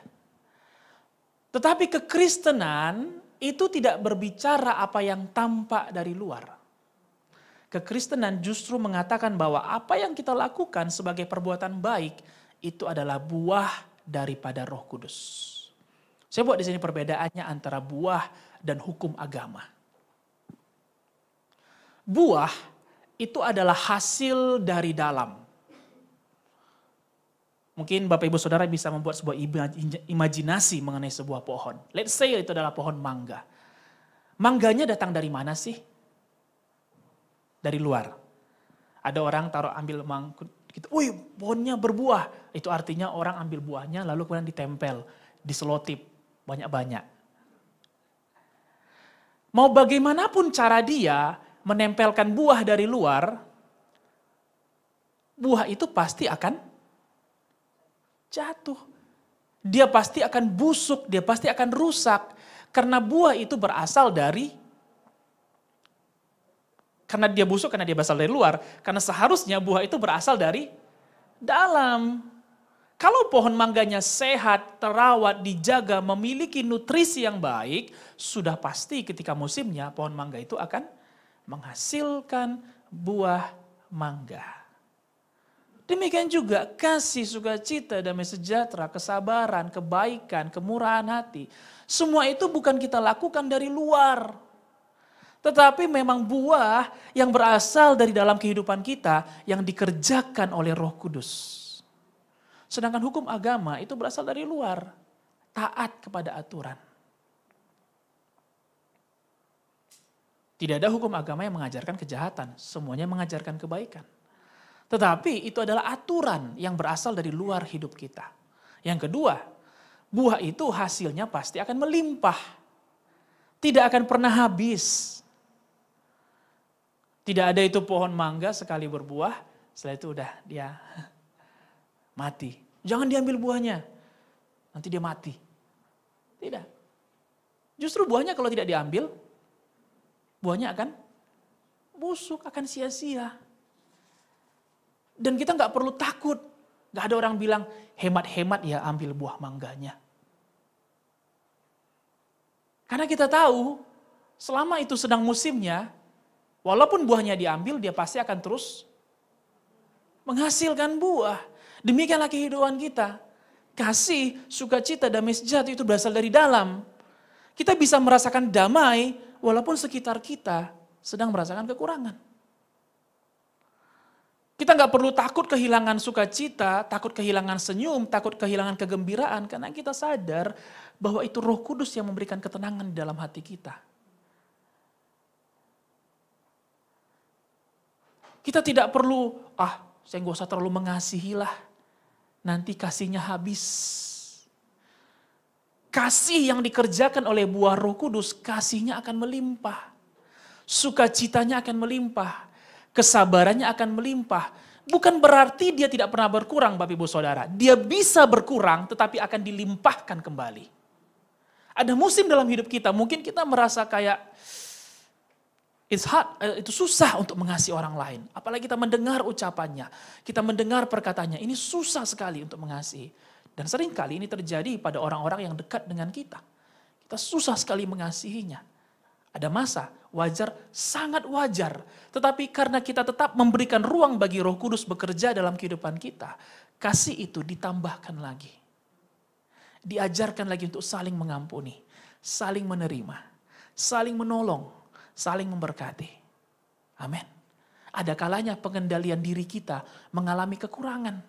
Tetapi kekristenan itu tidak berbicara apa yang tampak dari luar. Kekristenan justru mengatakan bahwa apa yang kita lakukan sebagai perbuatan baik itu adalah buah daripada Roh Kudus. Saya buat di sini perbedaannya antara buah dan hukum agama. Buah itu adalah hasil dari dalam. Mungkin Bapak Ibu Saudara bisa membuat sebuah imajinasi mengenai sebuah pohon. Let's say itu adalah pohon mangga. Mangganya datang dari mana sih? Dari luar. Ada orang ambil mangkuk gitu, wih pohonnya berbuah. Itu artinya orang ambil buahnya lalu kemudian ditempel, diselotip banyak-banyak. Mau bagaimanapun cara dia menempelkan buah dari luar, buah itu pasti akan jatuh. Dia pasti akan busuk, dia pasti akan rusak. Karena buah itu berasal dari, karena dia busuk, karena dia berasal dari luar. Karena seharusnya buah itu berasal dari dalam. Kalau pohon mangganya sehat, terawat, dijaga, memiliki nutrisi yang baik, sudah pasti ketika musimnya pohon mangga itu akan menghasilkan buah mangga. Demikian juga kasih, sukacita, damai sejahtera, kesabaran, kebaikan, kemurahan hati. Semua itu bukan kita lakukan dari luar. Tetapi memang buah yang berasal dari dalam kehidupan kita yang dikerjakan oleh Roh Kudus. Sedangkan hukum agama itu berasal dari luar. Taat kepada aturan. Tidak ada hukum agama yang mengajarkan kejahatan. Semuanya mengajarkan kebaikan. Tetapi itu adalah aturan yang berasal dari luar hidup kita. Yang kedua, buah itu hasilnya pasti akan melimpah. Tidak akan pernah habis. Tidak ada itu pohon mangga sekali berbuah, setelah itu udah dia mati. Jangan diambil buahnya, nanti dia mati. Tidak. Justru buahnya kalau tidak diambil, buahnya akan busuk, akan sia-sia. Dan kita nggak perlu takut. Nggak ada orang bilang, hemat-hemat ya ambil buah mangganya. Karena kita tahu, selama itu sedang musimnya, walaupun buahnya diambil, dia pasti akan terus menghasilkan buah. Demikianlah kehidupan kita. Kasih, sukacita, damai sejahtera itu berasal dari dalam. Kita bisa merasakan damai, walaupun sekitar kita sedang merasakan kekurangan. Kita nggak perlu takut kehilangan sukacita, takut kehilangan senyum, takut kehilangan kegembiraan, karena kita sadar bahwa itu Roh Kudus yang memberikan ketenangan di dalam hati kita. Kita tidak perlu, saya nggak usah terlalu mengasihi lah, nanti kasihnya habis. Kasih yang dikerjakan oleh buah Roh Kudus, kasihnya akan melimpah. Sukacitanya akan melimpah. Kesabarannya akan melimpah. Bukan berarti dia tidak pernah berkurang, Bapak Ibu Saudara. Dia bisa berkurang tetapi akan dilimpahkan kembali. Ada musim dalam hidup kita, mungkin kita merasa kayak it's hard, itu susah untuk mengasihi orang lain. Apalagi kita mendengar ucapannya, kita mendengar perkataannya, ini susah sekali untuk mengasihi. Dan seringkali ini terjadi pada orang-orang yang dekat dengan kita. Kita susah sekali mengasihinya. Ada masa, wajar, sangat wajar. Tetapi karena kita tetap memberikan ruang bagi Roh Kudus bekerja dalam kehidupan kita, kasih itu ditambahkan lagi. Diajarkan lagi untuk saling mengampuni, saling menerima, saling menolong, saling memberkati. Amin. Ada kalanya pengendalian diri kita mengalami kekurangan.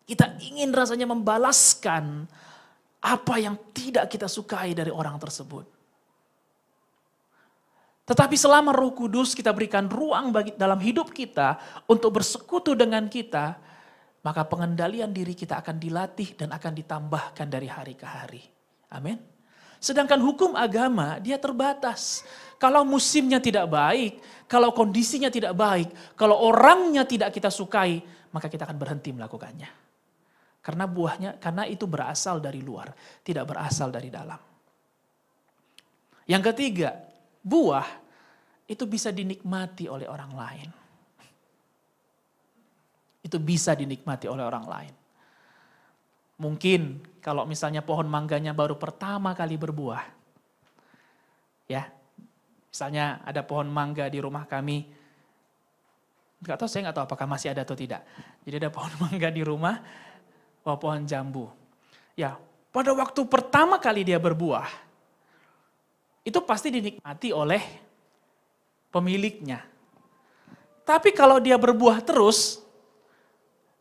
Kita ingin rasanya membalaskan apa yang tidak kita sukai dari orang tersebut. Tetapi selama Roh Kudus kita berikan ruang bagi dalam hidup kita untuk bersekutu dengan kita, maka pengendalian diri kita akan dilatih dan akan ditambahkan dari hari ke hari. Amin. Sedangkan hukum agama dia terbatas. Kalau musimnya tidak baik, kalau kondisinya tidak baik, kalau orangnya tidak kita sukai, maka kita akan berhenti melakukannya. Karena itu berasal dari luar, tidak berasal dari dalam. Yang ketiga, buah itu bisa dinikmati oleh orang lain. Itu bisa dinikmati oleh orang lain. Mungkin kalau misalnya pohon mangganya baru pertama kali berbuah. Ya, misalnya ada pohon mangga di rumah kami. Saya nggak tahu apakah masih ada atau tidak. Jadi ada pohon mangga di rumah, pohon jambu. Ya, pada waktu pertama kali dia berbuah, itu pasti dinikmati oleh pemiliknya. Tapi kalau dia berbuah terus,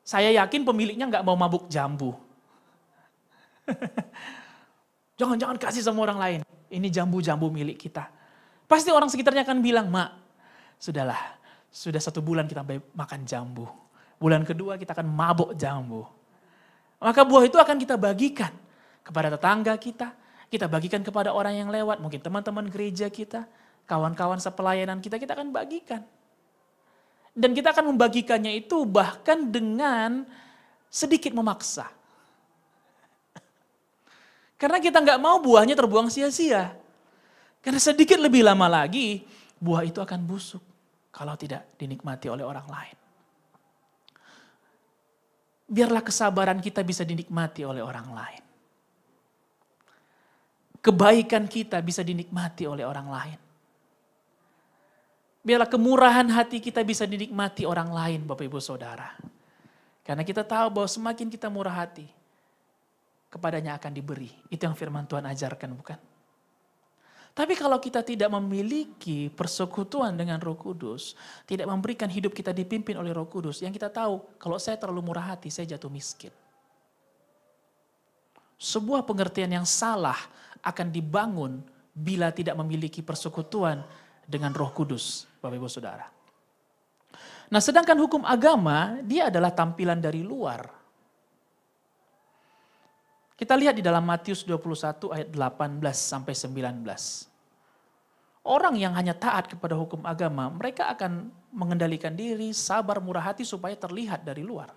saya yakin pemiliknya nggak mau mabuk jambu. Jangan-jangan kasih sama orang lain. Ini jambu-jambu milik kita. Pasti orang sekitarnya akan bilang, Mak, sudahlah, sudah 1 bulan kita makan jambu. Bulan kedua kita akan mabuk jambu. Maka buah itu akan kita bagikan kepada tetangga kita bagikan kepada orang yang lewat, mungkin teman-teman gereja kita, kawan-kawan sepelayanan kita akan bagikan. Dan kita akan membagikannya itu bahkan dengan sedikit memaksa. Karena kita nggak mau buahnya terbuang sia-sia. Karena sedikit lebih lama lagi, buah itu akan busuk kalau tidak dinikmati oleh orang lain. Biarlah kesabaran kita bisa dinikmati oleh orang lain. Kebaikan kita bisa dinikmati oleh orang lain. Biarlah kemurahan hati kita bisa dinikmati orang lain, Bapak Ibu Saudara. Karena kita tahu bahwa semakin kita murah hati, kepadanya akan diberi. Itu yang firman Tuhan ajarkan, bukan? Tapi kalau kita tidak memiliki persekutuan dengan Roh Kudus, tidak memberikan hidup kita dipimpin oleh Roh Kudus, yang kita tahu kalau saya terlalu murah hati, saya jatuh miskin. Sebuah pengertian yang salah akan dibangun bila tidak memiliki persekutuan dengan Roh Kudus, Bapak Ibu Saudara. Nah, sedangkan hukum agama, dia adalah tampilan dari luar. Kita lihat di dalam Matius 21 ayat 18 sampai 19. Orang yang hanya taat kepada hukum agama, mereka akan mengendalikan diri, sabar, murah hati supaya terlihat dari luar.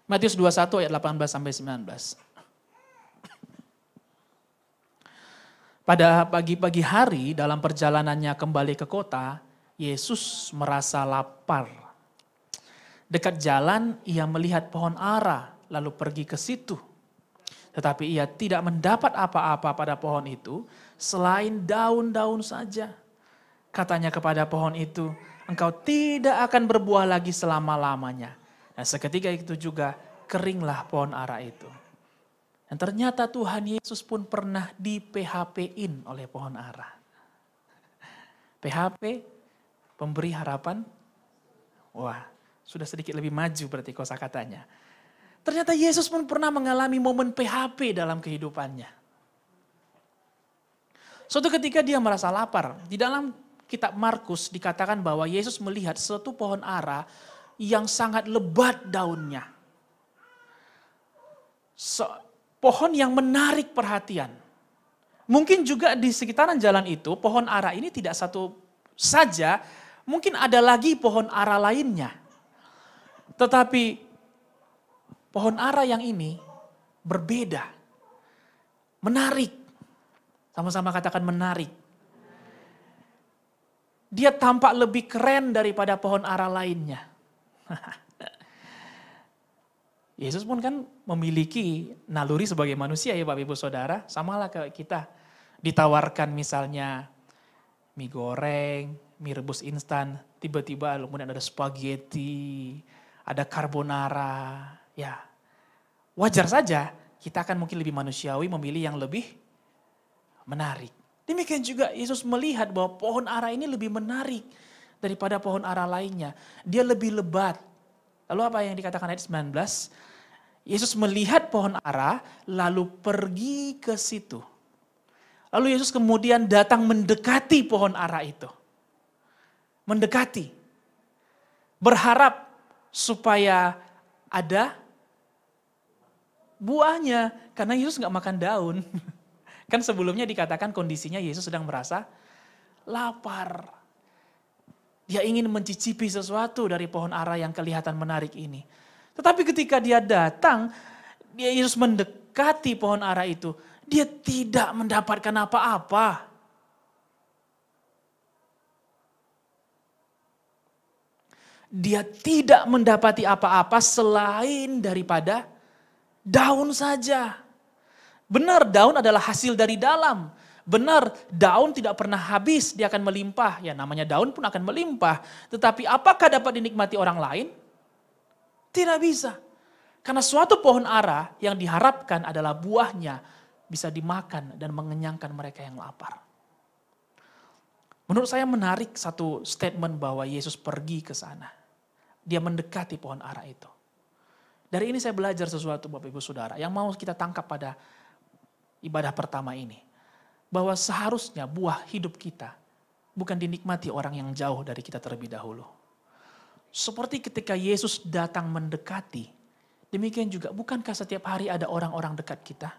Matius 21 ayat 18 sampai 19. Pada pagi-pagi hari dalam perjalanannya kembali ke kota, Yesus merasa lapar. Dekat jalan ia melihat pohon ara, lalu pergi ke situ. Tetapi ia tidak mendapat apa-apa pada pohon itu selain daun-daun saja. Katanya kepada pohon itu, engkau tidak akan berbuah lagi selama-lamanya. Dan seketika itu juga keringlah pohon ara itu. Dan ternyata Tuhan Yesus pun pernah di PHP-in oleh pohon ara. PHP, pemberi harapan. Wah, sudah sedikit lebih maju berarti kosakatanya. Ternyata Yesus pun pernah mengalami momen PHP dalam kehidupannya. Suatu ketika dia merasa lapar. Di dalam kitab Markus dikatakan bahwa Yesus melihat suatu pohon ara yang sangat lebat daunnya. Pohon yang menarik perhatian. Mungkin juga di sekitaran jalan itu pohon ara ini tidak satu saja, mungkin ada lagi pohon ara lainnya. Tetapi pohon ara yang ini berbeda. Menarik. Sama-sama katakan menarik. Dia tampak lebih keren daripada pohon ara lainnya. Yesus pun kan memiliki naluri sebagai manusia ya Bapak Ibu Saudara. Samalah kayak kita. Ditawarkan misalnya mie goreng, mie rebus instan. Tiba-tiba kemudian ada spaghetti, ada carbonara. Ya, wajar saja kita akan mungkin lebih manusiawi memilih yang lebih menarik. Demikian juga Yesus melihat bahwa pohon ara ini lebih menarik daripada pohon ara lainnya. Dia lebih lebat. Lalu apa yang dikatakan ayat 19? Yesus melihat pohon ara lalu pergi ke situ. Lalu Yesus kemudian datang mendekati pohon ara itu. Mendekati. Berharap supaya ada buahnya. Karena Yesus gak makan daun. Kan sebelumnya dikatakan kondisinya Yesus sedang merasa lapar. Dia ingin mencicipi sesuatu dari pohon ara yang kelihatan menarik ini. Tetapi ketika dia datang, Yesus mendekati pohon ara itu. Dia tidak mendapatkan apa-apa. Dia tidak mendapati apa-apa selain daripada daun saja. Benar, daun adalah hasil dari dalam. Benar, daun tidak pernah habis, dia akan melimpah. Ya namanya daun pun akan melimpah. Tetapi apakah dapat dinikmati orang lain? Tidak bisa. Karena suatu pohon ara yang diharapkan adalah buahnya bisa dimakan dan mengenyangkan mereka yang lapar. Menurut saya menarik satu statement bahwa Yesus pergi ke sana. Dia mendekati pohon ara itu. Dari ini saya belajar sesuatu Bapak Ibu Saudara yang mau kita tangkap pada ibadah pertama ini. Bahwa seharusnya buah hidup kita bukan dinikmati orang yang jauh dari kita terlebih dahulu. Seperti ketika Yesus datang mendekati, demikian juga bukankah setiap hari ada orang-orang dekat kita?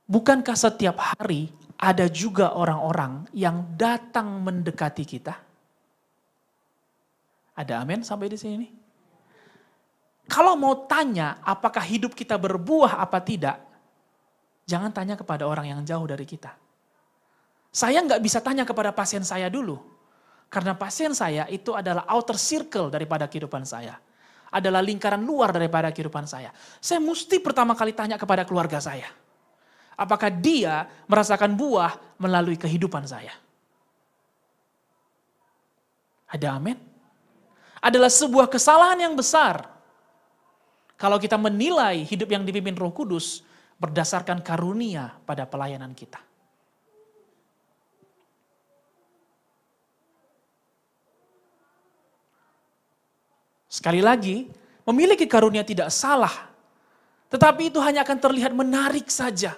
Bukankah setiap hari ada juga orang-orang yang datang mendekati kita? Ada amin sampai di sini? Kalau mau tanya apakah hidup kita berbuah apa tidak, jangan tanya kepada orang yang jauh dari kita. Saya nggak bisa tanya kepada pasien saya dulu. Karena pasien saya itu adalah outer circle daripada kehidupan saya. Adalah lingkaran luar daripada kehidupan saya. Saya mesti pertama kali tanya kepada keluarga saya. Apakah dia merasakan buah melalui kehidupan saya? Ada amin? Adalah sebuah kesalahan yang besar. Kalau kita menilai hidup yang dipimpin Roh Kudus berdasarkan karunia pada pelayanan kita. Sekali lagi, memiliki karunia tidak salah. Tetapi itu hanya akan terlihat menarik saja.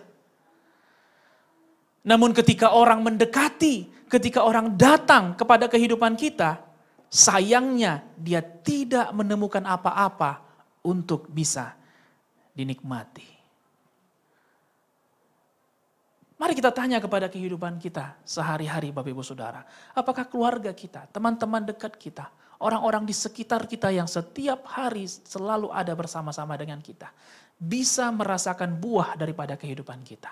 Namun ketika orang mendekati, ketika orang datang kepada kehidupan kita, sayangnya dia tidak menemukan apa-apa untuk bisa dinikmati. Mari kita tanya kepada kehidupan kita sehari-hari Bapak Ibu Saudara. Apakah keluarga kita, teman-teman dekat kita, orang-orang di sekitar kita yang setiap hari selalu ada bersama-sama dengan kita, bisa merasakan buah daripada kehidupan kita.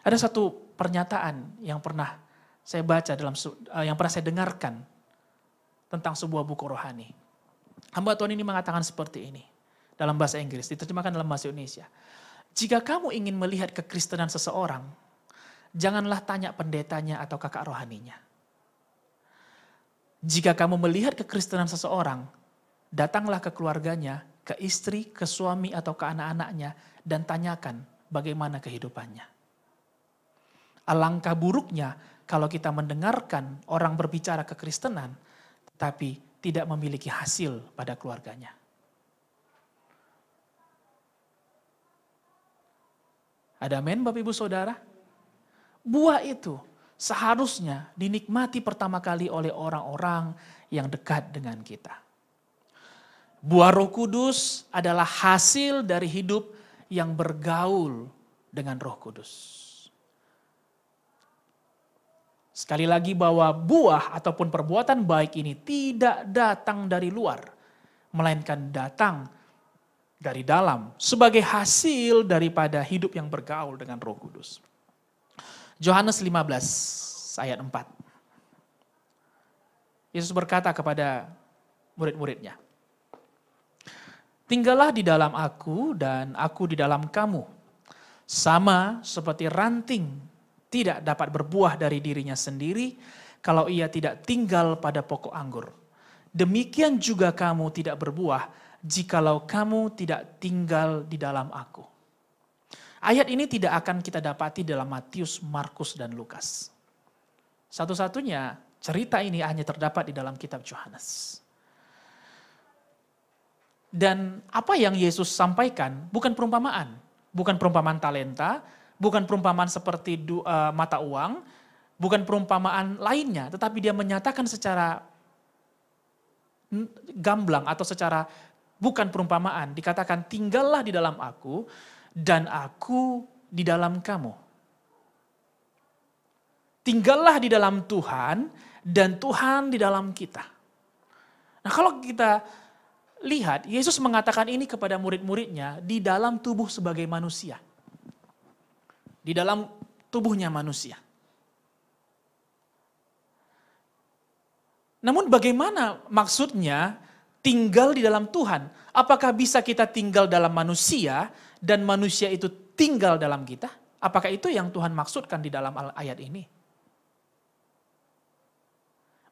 Ada satu pernyataan yang pernah saya baca yang pernah saya dengarkan tentang sebuah buku rohani. Hamba Tuhan ini mengatakan seperti ini dalam bahasa Inggris, diterjemahkan dalam bahasa Indonesia. Jika kamu ingin melihat kekristenan seseorang, janganlah tanya pendetanya atau kakak rohaninya. Jika kamu melihat kekristenan seseorang, datanglah ke keluarganya, ke istri, ke suami atau ke anak-anaknya, dan tanyakan bagaimana kehidupannya. Alangkah buruknya kalau kita mendengarkan orang berbicara kekristenan, tapi tidak memiliki hasil pada keluarganya. Ada amin Bapak Ibu Saudara? Buah itu seharusnya dinikmati pertama kali oleh orang-orang yang dekat dengan kita. Buah Roh Kudus adalah hasil dari hidup yang bergaul dengan Roh Kudus. Sekali lagi bahwa buah ataupun perbuatan baik ini tidak datang dari luar, melainkan datang dari dalam sebagai hasil daripada hidup yang bergaul dengan Roh Kudus. Yohanes 15 ayat 4. Yesus berkata kepada murid-muridnya, "Tinggallah di dalam aku dan aku di dalam kamu. Sama seperti ranting tidak dapat berbuah dari dirinya sendiri kalau ia tidak tinggal pada pokok anggur. Demikian juga kamu tidak berbuah jikalau kamu tidak tinggal di dalam aku." Ayat ini tidak akan kita dapati dalam Matius, Markus, dan Lukas. Satu-satunya cerita ini hanya terdapat di dalam kitab Yohanes. Dan apa yang Yesus sampaikan bukan perumpamaan. Bukan perumpamaan talenta, bukan perumpamaan seperti mata uang, bukan perumpamaan lainnya. Tetapi dia menyatakan secara gamblang atau secara bukan perumpamaan. Dikatakan tinggallah di dalam aku dan aku di dalam kamu. Tinggallah di dalam Tuhan dan Tuhan di dalam kita. Nah kalau kita lihat, Yesus mengatakan ini kepada murid-muridnya di dalam tubuh sebagai manusia. Di dalam tubuhnya manusia. Namun bagaimana maksudnya tinggal di dalam Tuhan? Apakah bisa kita tinggal dalam manusia dan manusia itu tinggal dalam kita? Apakah itu yang Tuhan maksudkan di dalam ayat ini?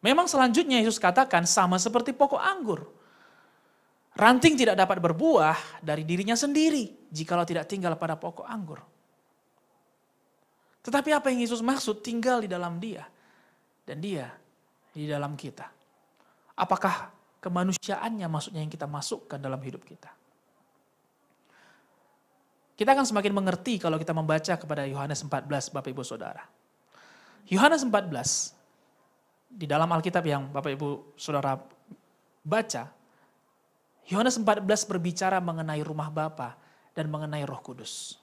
Memang selanjutnya Yesus katakan sama seperti pokok anggur. Ranting tidak dapat berbuah dari dirinya sendiri jikalau tidak tinggal pada pokok anggur. Tetapi apa yang Yesus maksud? Tinggal di dalam dia dan dia di dalam kita. Apakah kemanusiaannya maksudnya yang kita masukkan dalam hidup kita? Kita akan semakin mengerti kalau kita membaca kepada Yohanes 14 Bapak Ibu Saudara. Yohanes 14 di dalam Alkitab yang Bapak Ibu Saudara baca, Yohanes 14 berbicara mengenai rumah Bapa dan mengenai Roh Kudus.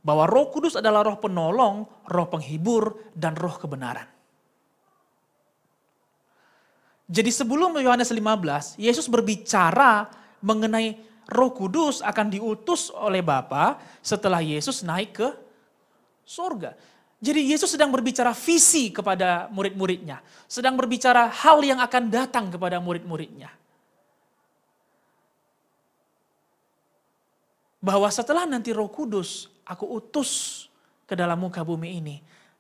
Bahwa Roh Kudus adalah roh penolong, roh penghibur, dan roh kebenaran. Jadi sebelum Yohanes 15, Yesus berbicara mengenai Roh Kudus akan diutus oleh Bapa setelah Yesus naik ke surga. Jadi Yesus sedang berbicara visi kepada murid-muridnya. Sedang berbicara hal yang akan datang kepada murid-muridnya. Bahwa setelah nanti Roh Kudus aku utus ke dalam muka bumi ini,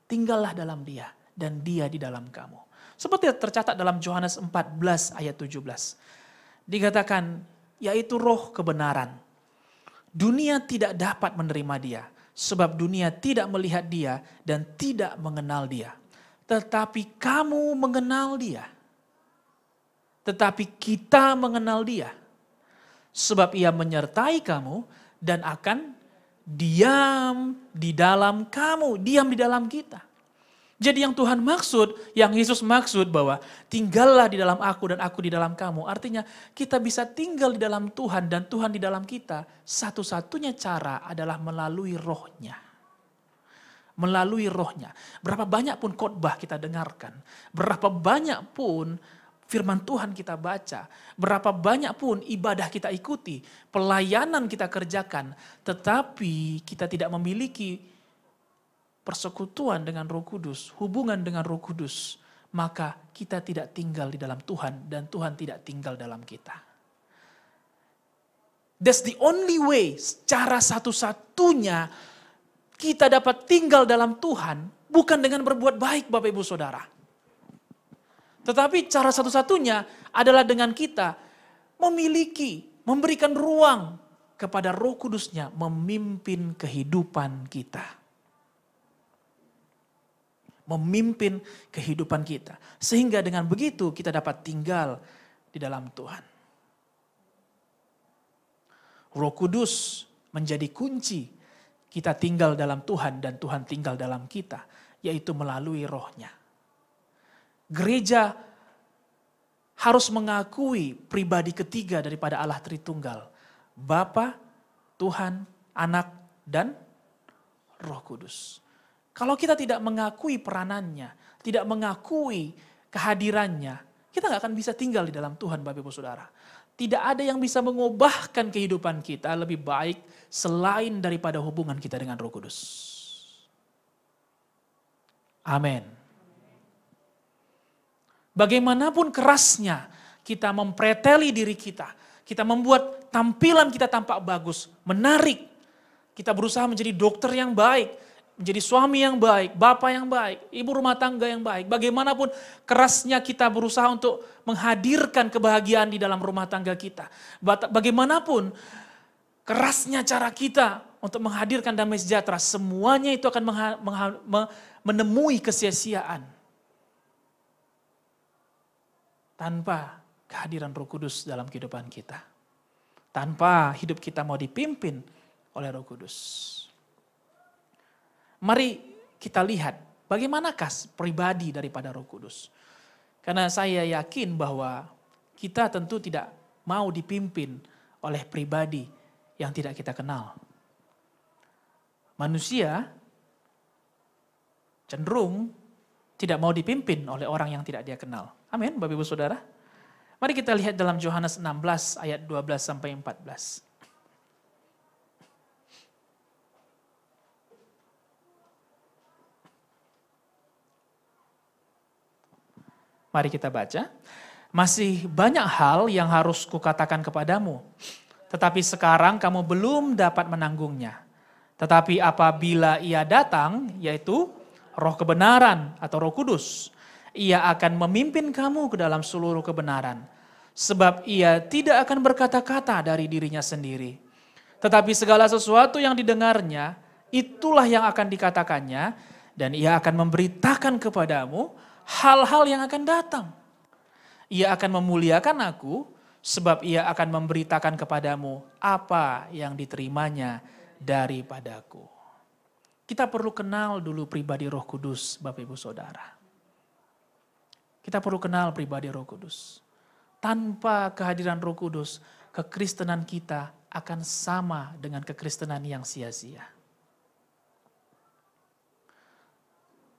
tinggallah dalam dia dan dia di dalam kamu. Seperti tercatat dalam Yohanes 14 ayat 17. Dikatakan, yaitu roh kebenaran. Dunia tidak dapat menerima dia, sebab dunia tidak melihat dia dan tidak mengenal dia. Tetapi kamu mengenal dia. Tetapi kita mengenal dia. Sebab ia menyertai kamu dan akan diam di dalam kamu, diam di dalam kita. Jadi yang Tuhan maksud, yang Yesus maksud bahwa tinggallah di dalam aku dan aku di dalam kamu. Artinya kita bisa tinggal di dalam Tuhan dan Tuhan di dalam kita. Satu-satunya cara adalah melalui rohnya. Melalui rohnya. Berapa banyak pun khotbah kita dengarkan. Berapa banyak pun firman Tuhan kita baca. Berapa banyak pun ibadah kita ikuti. Pelayanan kita kerjakan. Tetapi kita tidak memiliki persekutuan dengan Roh Kudus, hubungan dengan Roh Kudus, maka kita tidak tinggal di dalam Tuhan dan Tuhan tidak tinggal dalam kita. That's the only way, cara satu-satunya kita dapat tinggal dalam Tuhan, bukan dengan berbuat baik Bapak Ibu Saudara. Tetapi cara satu-satunya adalah dengan kita memberikan ruang kepada Roh Kudusnya memimpin kehidupan kita. Memimpin kehidupan kita. Sehingga dengan begitu kita dapat tinggal di dalam Tuhan. Roh Kudus menjadi kunci kita tinggal dalam Tuhan dan Tuhan tinggal dalam kita. Yaitu melalui rohnya. Gereja harus mengakui pribadi ketiga daripada Allah Tritunggal. Bapa, Tuhan, Anak, dan Roh Kudus. Kalau kita tidak mengakui peranannya, tidak mengakui kehadirannya, kita gak akan bisa tinggal di dalam Tuhan Bapak Ibu Saudara. Tidak ada yang bisa mengubahkan kehidupan kita lebih baik selain daripada hubungan kita dengan Roh Kudus. Amin. Bagaimanapun kerasnya kita mempreteli diri kita membuat tampilan kita tampak bagus, menarik. Kita berusaha menjadi dokter yang baik, menjadi suami yang baik, bapak yang baik, ibu rumah tangga yang baik. Bagaimanapun kerasnya kita berusaha untuk menghadirkan kebahagiaan di dalam rumah tangga kita. Bagaimanapun kerasnya cara kita untuk menghadirkan damai sejahtera, semuanya itu akan menemui kesia-siaan. Tanpa kehadiran Roh Kudus dalam kehidupan kita. Tanpa hidup kita mau dipimpin oleh Roh Kudus. Mari kita lihat bagaimanakah pribadi daripada Roh Kudus. Karena saya yakin bahwa kita tentu tidak mau dipimpin oleh pribadi yang tidak kita kenal. Manusia cenderung tidak mau dipimpin oleh orang yang tidak dia kenal. Amin, Bapak Ibu Saudara. Mari kita lihat dalam Yohanes 16 ayat 12 sampai 14. Mari kita baca. Masih banyak hal yang harus kukatakan kepadamu. Tetapi sekarang kamu belum dapat menanggungnya. Tetapi apabila ia datang, yaitu Roh kebenaran atau Roh Kudus, ia akan memimpin kamu ke dalam seluruh kebenaran. Sebab ia tidak akan berkata-kata dari dirinya sendiri. Tetapi segala sesuatu yang didengarnya, itulah yang akan dikatakannya. Dan ia akan memberitakan kepadamu hal-hal yang akan datang. Ia akan memuliakan aku, sebab ia akan memberitakan kepadamu apa yang diterimanya daripadaku. Kita perlu kenal dulu pribadi Roh Kudus, Bapak Ibu Saudara. Kita perlu kenal pribadi Roh Kudus. Tanpa kehadiran Roh Kudus, kekristenan kita akan sama dengan kekristenan yang sia-sia.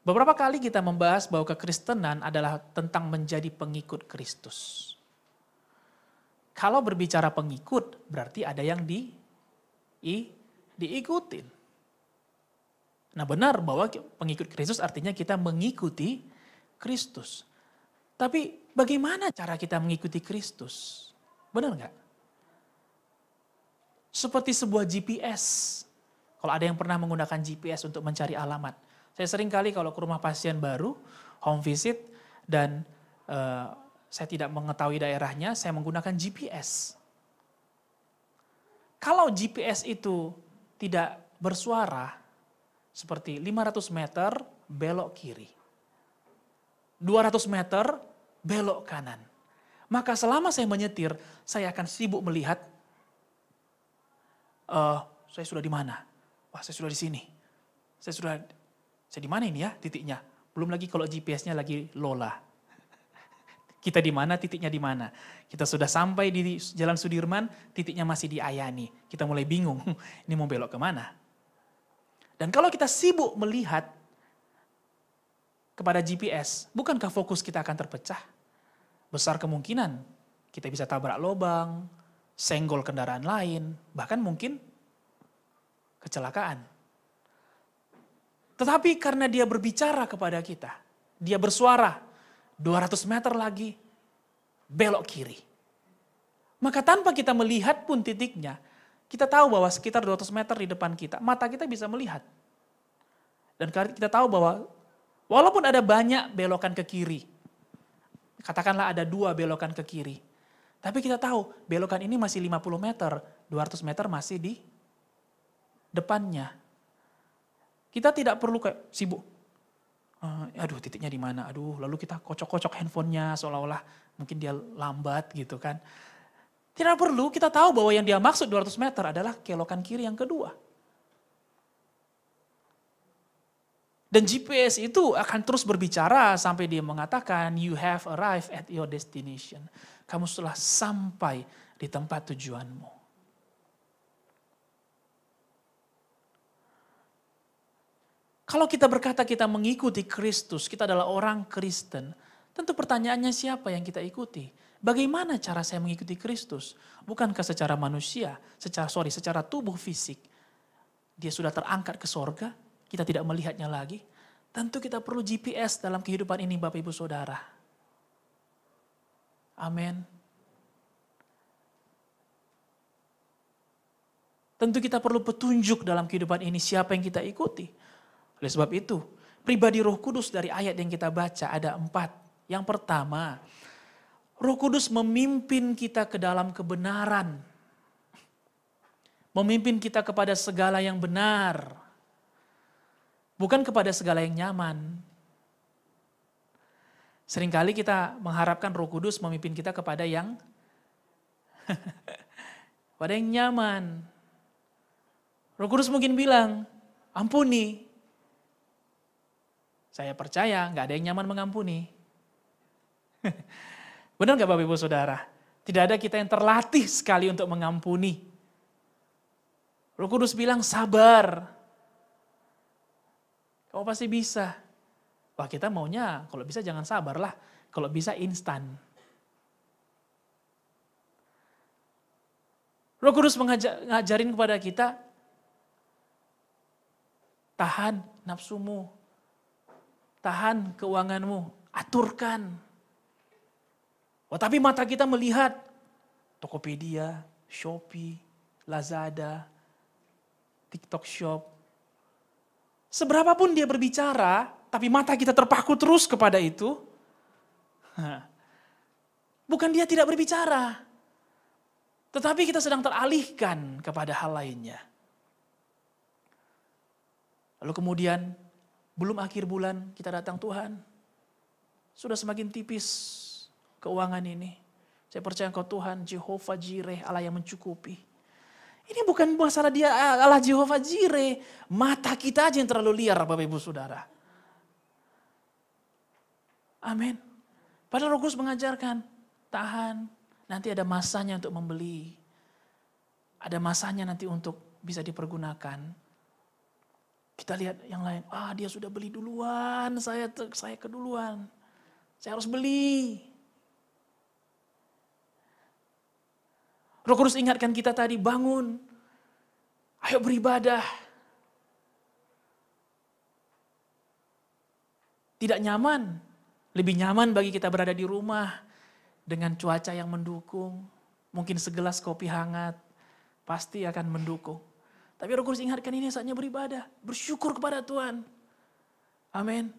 Beberapa kali kita membahas bahwa kekristenan adalah tentang menjadi pengikut Kristus. Kalau berbicara pengikut, berarti ada yang diikutin. Nah benar bahwa pengikut Kristus artinya kita mengikuti Kristus. Tapi bagaimana cara kita mengikuti Kristus? Benar nggak? Seperti sebuah GPS. Kalau ada yang pernah menggunakan GPS untuk mencari alamat. Saya sering kali kalau ke rumah pasien baru, home visit, dan saya tidak mengetahui daerahnya, saya menggunakan GPS. Kalau GPS itu tidak bersuara, seperti 500 meter belok kiri, 200 meter belok kanan. Maka selama saya menyetir, saya akan sibuk melihat, saya sudah di mana? Wah, saya sudah di sini. Saya di mana ini ya titiknya? Belum lagi kalau GPS-nya lagi lola. Kita di mana, titiknya di mana. Kita sudah sampai di Jalan Sudirman, titiknya masih di Ayani. Kita mulai bingung, ini mau belok kemana. Dan kalau kita sibuk melihat kepada GPS, bukankah fokus kita akan terpecah? Besar kemungkinan kita bisa tabrak lubang, senggol kendaraan lain, bahkan mungkin kecelakaan. Tetapi karena dia berbicara kepada kita, dia bersuara 200 meter lagi, belok kiri. Maka tanpa kita melihat pun titiknya, kita tahu bahwa sekitar 200 meter di depan kita, mata kita bisa melihat. Dan kita tahu bahwa walaupun ada banyak belokan ke kiri, katakanlah ada 2 belokan ke kiri, tapi kita tahu belokan ini masih 50 meter, 200 meter masih di depannya. Kita tidak perlu kayak sibuk. Aduh titiknya di mana? Aduh lalu kita kocok-kocok handphonenya seolah-olah mungkin dia lambat gitu kan. Tidak perlu, kita tahu bahwa yang dia maksud 200 meter adalah kelokan kiri yang kedua. Dan GPS itu akan terus berbicara sampai dia mengatakan you have arrived at your destination. Kamu telah sampai di tempat tujuanmu. Kalau kita berkata kita mengikuti Kristus, kita adalah orang Kristen, tentu pertanyaannya siapa yang kita ikuti? Bagaimana cara saya mengikuti Kristus? Bukankah secara manusia, secara tubuh fisik, dia sudah terangkat ke sorga, kita tidak melihatnya lagi? Tentu kita perlu GPS dalam kehidupan ini Bapak Ibu Saudara. Amin. Tentu kita perlu petunjuk dalam kehidupan ini siapa yang kita ikuti. Oleh sebab itu, pribadi Roh Kudus dari ayat yang kita baca ada 4. Yang pertama, Roh Kudus memimpin kita ke dalam kebenaran. Memimpin kita kepada segala yang benar. Bukan kepada segala yang nyaman. Seringkali kita mengharapkan Roh Kudus memimpin kita kepada yang pada yang nyaman. Roh Kudus mungkin bilang, ampuni. Saya percaya nggak ada yang nyaman mengampuni. Benar nggak Bapak Ibu Saudara? Tidak ada kita yang terlatih sekali untuk mengampuni. Roh Kudus bilang sabar. Kamu pasti bisa. Wah kita maunya kalau bisa jangan sabar lah. Kalau bisa instan. Roh Kudus ngajarin kepada kita, tahan nafsumu. Tahan keuanganmu, aturkan. Oh, tapi mata kita melihat Tokopedia, Shopee, Lazada, TikTok Shop. Seberapapun dia berbicara, tapi mata kita terpaku terus kepada itu. Bukan dia tidak berbicara. Tetapi kita sedang teralihkan kepada hal lainnya. Lalu kemudian belum akhir bulan kita datang Tuhan. Sudah semakin tipis keuangan ini. Saya percaya Engkau Tuhan, Jehovah Jireh, Allah yang mencukupi. Ini bukan masalah dia Allah Jehovah Jireh. Mata kita aja yang terlalu liar Bapak Ibu Saudara. Amin. Padahal Roh Kudus mengajarkan, tahan. Nanti ada masanya untuk membeli. Ada masanya nanti untuk bisa dipergunakan. Kita lihat yang lain, dia sudah beli duluan, saya keduluan. Saya harus beli. Roh Kudus ingatkan kita tadi, bangun. Ayo beribadah. Tidak nyaman, lebih nyaman bagi kita berada di rumah dengan cuaca yang mendukung. Mungkin segelas kopi hangat, pasti akan mendukung. Tapi Roh Kudus ingatkan ini saatnya beribadah. Bersyukur kepada Tuhan. Amin.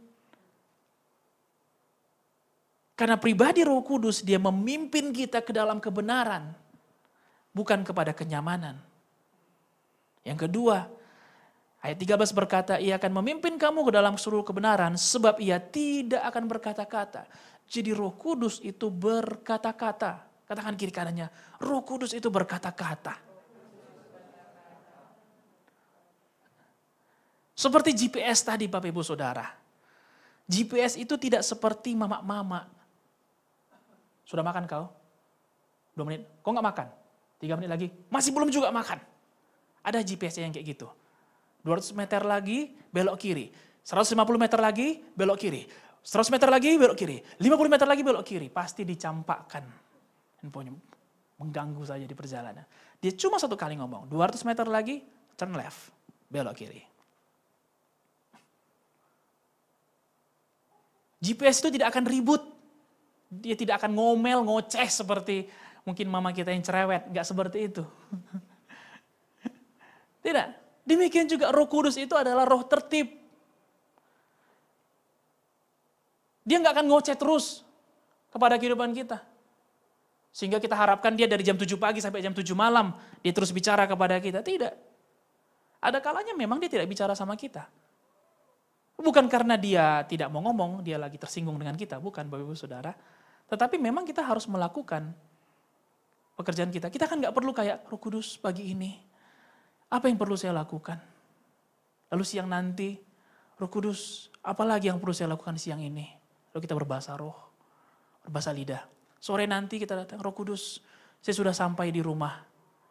Karena pribadi Roh Kudus dia memimpin kita ke dalam kebenaran. Bukan kepada kenyamanan. Yang kedua, ayat 13 berkata, ia akan memimpin kamu ke dalam seluruh kebenaran sebab ia tidak akan berkata-kata. Jadi Roh Kudus itu berkata-kata. Katakan kiri kanannya, Roh Kudus itu berkata-kata. Seperti GPS tadi Bapak Ibu Saudara. GPS itu tidak seperti mama-mama. Sudah makan kau? 2 menit. Kok nggak makan? 3 menit lagi. Masih belum juga makan. Ada GPS yang kayak gitu. 200 meter lagi, belok kiri. 150 meter lagi, belok kiri. 100 meter lagi, belok kiri. 50 meter lagi, belok kiri. Pasti dicampakkan. Handphonenya mengganggu saja di perjalanan. Dia cuma 1 kali ngomong. 200 meter lagi, turn left. Belok kiri. GPS itu tidak akan ribut. Dia tidak akan ngomel, ngoceh seperti mungkin mama kita yang cerewet. Enggak seperti itu. Tidak. Demikian juga Roh Kudus itu adalah roh tertib. Dia enggak akan ngoceh terus kepada kehidupan kita. Sehingga kita harapkan dia dari jam 7 pagi sampai jam 7 malam. Dia terus bicara kepada kita. Tidak. Ada kalanya memang dia tidak bicara sama kita. Bukan karena dia tidak mau ngomong, dia lagi tersinggung dengan kita. Bukan Bapak Ibu Saudara. Tetapi memang kita harus melakukan pekerjaan kita. Kita kan gak perlu kayak Roh Kudus pagi ini. Apa yang perlu saya lakukan? Lalu siang nanti, Roh Kudus, apa lagi yang perlu saya lakukan siang ini? Lalu kita berbahasa roh, berbahasa lidah. Sore nanti kita datang, Roh Kudus, saya sudah sampai di rumah.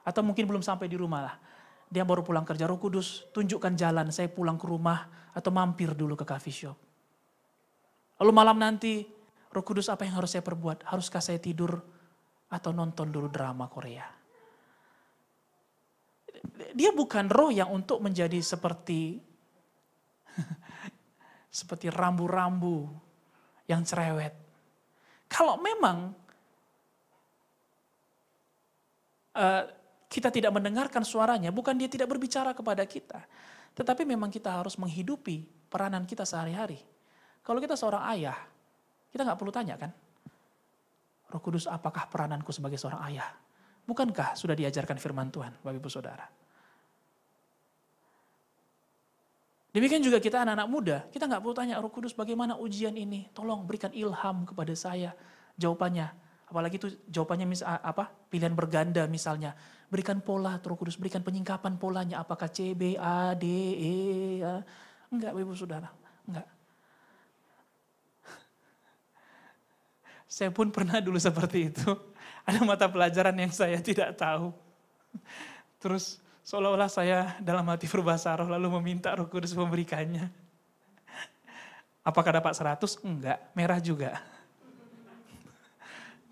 Atau mungkin belum sampai di rumah lah. Dia baru pulang kerja, Roh Kudus tunjukkan jalan, saya pulang ke rumah atau mampir dulu ke coffee shop. Lalu malam nanti, Roh Kudus apa yang harus saya perbuat? Haruskah saya tidur atau nonton dulu drama Korea? Dia bukan roh yang untuk menjadi seperti seperti rambu-rambu yang cerewet. Kalau memang kita tidak mendengarkan suaranya, bukan dia tidak berbicara kepada kita. Tetapi memang kita harus menghidupi peranan kita sehari-hari. Kalau kita seorang ayah, kita nggak perlu tanya kan? Roh Kudus, apakah perananku sebagai seorang ayah? Bukankah sudah diajarkan firman Tuhan, Bapak Ibu Saudara? Demikian juga kita anak-anak muda, kita nggak perlu tanya, Roh Kudus bagaimana ujian ini? Tolong berikan ilham kepada saya. Jawabannya, apalagi itu jawabannya pilihan berganda misalnya. Berikan pola, Roh Kudus, berikan penyingkapan polanya. Apakah C, B, A, D, E, A? Enggak, Bapak Ibu Saudara, enggak. Saya pun pernah dulu seperti itu. Ada mata pelajaran yang saya tidak tahu. Terus seolah-olah saya dalam hati berbahasa roh lalu meminta Roh Kudus memberikannya. Apakah dapat 100? Enggak, merah juga.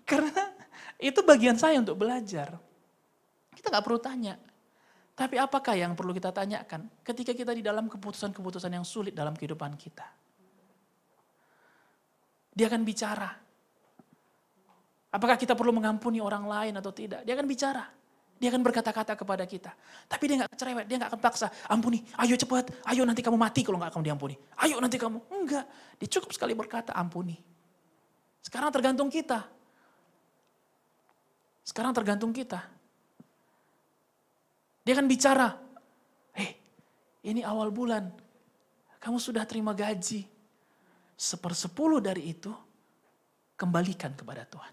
Karena itu bagian saya untuk belajar. Kita gak perlu tanya. Tapi apakah yang perlu kita tanyakan ketika kita di dalam keputusan-keputusan yang sulit dalam kehidupan kita? Dia akan bicara. Apakah kita perlu mengampuni orang lain atau tidak? Dia akan bicara. Dia akan berkata-kata kepada kita. Tapi dia gak cerewet, dia gak akan paksa. Ampuni, ayo cepat, ayo nanti kamu mati kalau gak kamu diampuni. Ayo nanti kamu. Enggak, dia cukup sekali berkata ampuni. Sekarang tergantung kita. Sekarang tergantung kita. Dia akan bicara. Ini awal bulan. Kamu sudah terima gaji. 1/10 dari itu kembalikan kepada Tuhan.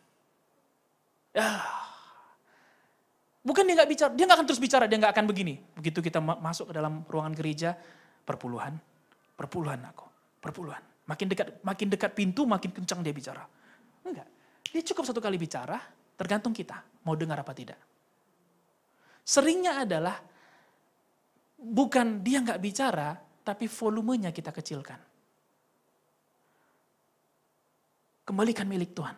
Bukan dia gak bicara, dia gak akan terus bicara, dia gak akan begini. Begitu kita masuk ke dalam ruangan gereja, perpuluhan aku, perpuluhan. Makin dekat pintu, makin kencang dia bicara. Enggak, dia cukup 1 kali bicara, tergantung kita, mau dengar apa tidak. Seringnya adalah, bukan dia gak bicara, tapi volumenya kita kecilkan. Kembalikan milik Tuhan.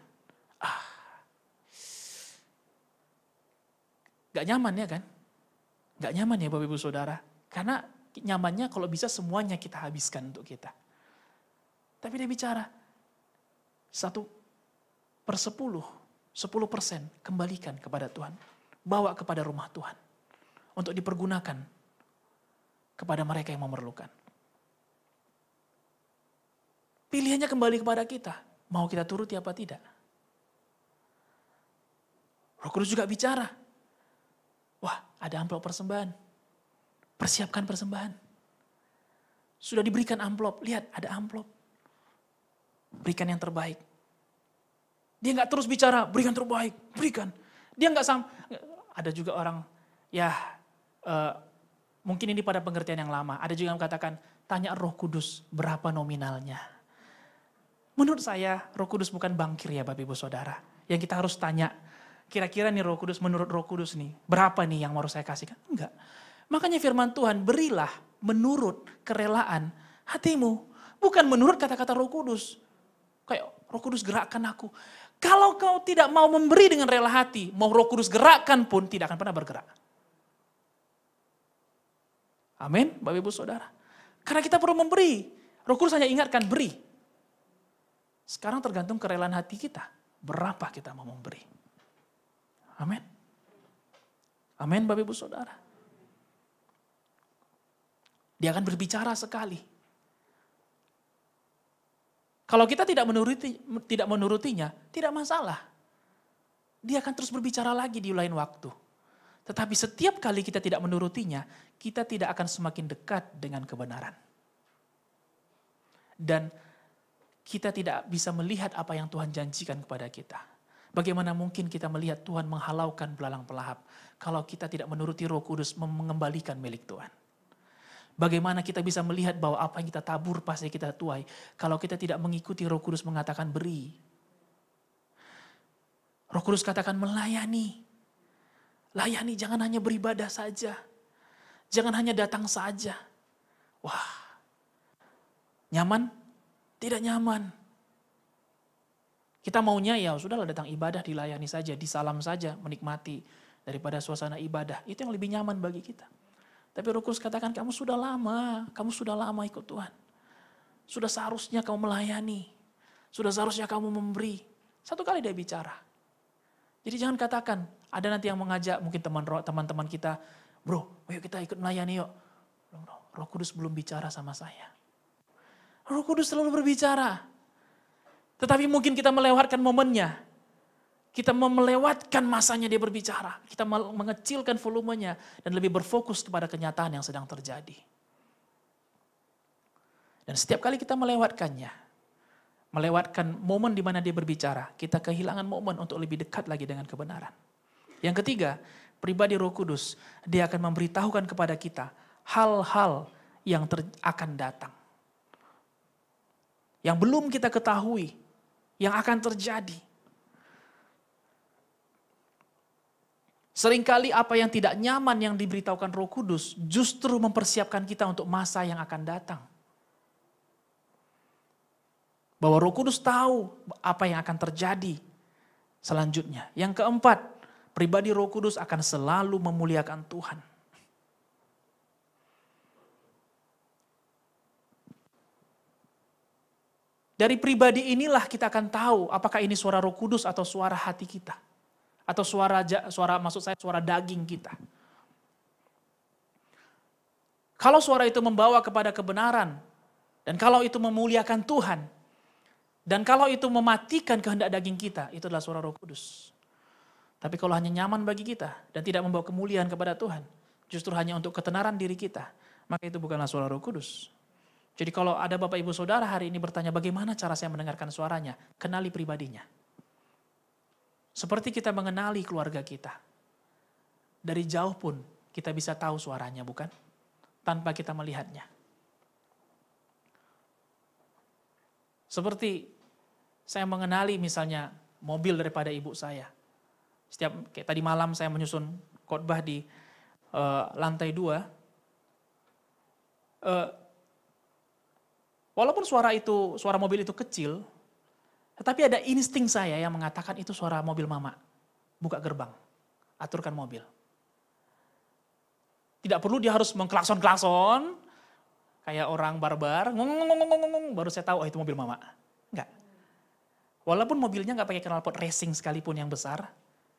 Gak nyaman ya kan? Gak nyaman ya Bapak Ibu Saudara. Karena nyamannya kalau bisa semuanya kita habiskan untuk kita. Tapi dia bicara, 1/10, 10% kembalikan kepada Tuhan. Bawa kepada rumah Tuhan. Untuk dipergunakan kepada mereka yang memerlukan. Pilihannya kembali kepada kita. Mau kita turuti apa tidak? Roh Kudus juga bicara. Wah, ada amplop persembahan. Persiapkan persembahan. Sudah diberikan amplop. Lihat, ada amplop. Berikan yang terbaik. Dia gak terus bicara, berikan terbaik, berikan. Dia gak ada juga orang, mungkin ini pada pengertian yang lama. Ada juga yang mengatakan, tanya Roh Kudus berapa nominalnya. Menurut saya Roh Kudus bukan bangkir ya Bapak Ibu Saudara. Yang kita harus tanya, kira-kira nih Roh Kudus, menurut Roh Kudus nih, berapa nih yang mau saya kasihkan? Enggak. Makanya firman Tuhan, berilah menurut kerelaan hatimu. Bukan menurut kata-kata Roh Kudus. Kayak Roh Kudus gerakkan aku. Kalau kau tidak mau memberi dengan rela hati, mau Roh Kudus gerakkan pun tidak akan pernah bergerak. Amin, Bapak Ibu Saudara. Karena kita perlu memberi. Roh Kudus hanya ingatkan, beri. Sekarang tergantung kerelaan hati kita. Berapa kita mau memberi. Amin. Amin, Bapak Ibu Saudara. Dia akan berbicara sekali. Kalau kita tidak menurutinya, tidak masalah. Dia akan terus berbicara lagi di lain waktu. Tetapi setiap kali kita tidak menurutinya, kita tidak akan semakin dekat dengan kebenaran. Dan kita tidak bisa melihat apa yang Tuhan janjikan kepada kita. Bagaimana mungkin kita melihat Tuhan menghalaukan belalang pelahap kalau kita tidak menuruti Roh Kudus mengembalikan milik Tuhan. Bagaimana kita bisa melihat bahwa apa yang kita tabur pasti kita tuai kalau kita tidak mengikuti Roh Kudus mengatakan beri. Roh Kudus katakan melayani. Layani, jangan hanya beribadah saja. Jangan hanya datang saja. Wah, nyaman? Tidak nyaman. Kita maunya ya sudahlah datang ibadah dilayani saja, disalam saja, menikmati daripada suasana ibadah. Itu yang lebih nyaman bagi kita. Tapi Roh Kudus katakan kamu sudah lama ikut Tuhan. Sudah seharusnya kamu melayani. Sudah seharusnya kamu memberi. Satu kali dia bicara. Jadi jangan katakan, ada nanti yang mengajak mungkin teman-teman kita, bro, ayo kita ikut melayani yuk. Roh Kudus belum bicara sama saya. Roh Kudus selalu berbicara. Tetapi mungkin kita melewatkan momennya. Kita melewatkan masanya dia berbicara. Kita mengecilkan volumenya dan lebih berfokus kepada kenyataan yang sedang terjadi. Dan setiap kali kita melewatkannya, melewatkan momen di mana dia berbicara, kita kehilangan momen untuk lebih dekat lagi dengan kebenaran. Yang ketiga, pribadi Roh Kudus, dia akan memberitahukan kepada kita hal-hal yang akan datang. Yang belum kita ketahui, yang akan terjadi. Seringkali apa yang tidak nyaman yang diberitahukan Roh Kudus justru mempersiapkan kita untuk masa yang akan datang. Bahwa Roh Kudus tahu apa yang akan terjadi selanjutnya. Yang keempat, pribadi Roh Kudus akan selalu memuliakan Tuhan. Dari pribadi inilah kita akan tahu apakah ini suara Roh Kudus atau suara hati kita. Atau suara daging kita. Kalau suara itu membawa kepada kebenaran, dan kalau itu memuliakan Tuhan, dan kalau itu mematikan kehendak daging kita, itu adalah suara Roh Kudus. Tapi kalau hanya nyaman bagi kita, dan tidak membawa kemuliaan kepada Tuhan, justru hanya untuk ketenaran diri kita, maka itu bukanlah suara Roh Kudus. Jadi kalau ada Bapak Ibu Saudara hari ini bertanya bagaimana cara saya mendengarkan suaranya, kenali pribadinya. Seperti kita mengenali keluarga kita. Dari jauh pun kita bisa tahu suaranya, bukan? Tanpa kita melihatnya. Seperti saya mengenali misalnya mobil daripada ibu saya. Kayak tadi malam saya menyusun khotbah di lantai 2. Walaupun suara mobil itu kecil, tetapi ada insting saya yang mengatakan itu suara mobil mama. Buka gerbang, aturkan mobil. Tidak perlu dia harus mengklakson-klakson, kayak orang barbar, ngomong, baru saya tahu oh itu mobil mama. Enggak. Walaupun mobilnya enggak pakai knalpot racing sekalipun yang besar,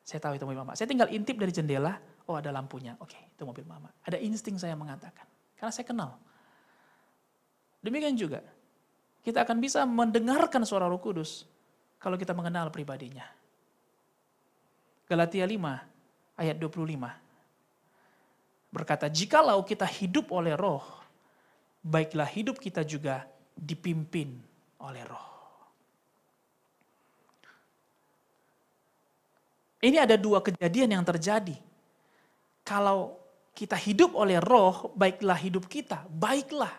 saya tahu itu mobil mama. Saya tinggal intip dari jendela, oh ada lampunya, oke itu mobil mama. Ada insting saya mengatakan, karena saya kenal. Demikian juga, kita akan bisa mendengarkan suara Roh Kudus kalau kita mengenal pribadinya. Galatia 5 ayat 25 berkata, jikalau kita hidup oleh Roh, baiklah hidup kita juga dipimpin oleh Roh. Ini ada dua kejadian yang terjadi. Kalau kita hidup oleh Roh, baiklah hidup kita, baiklah,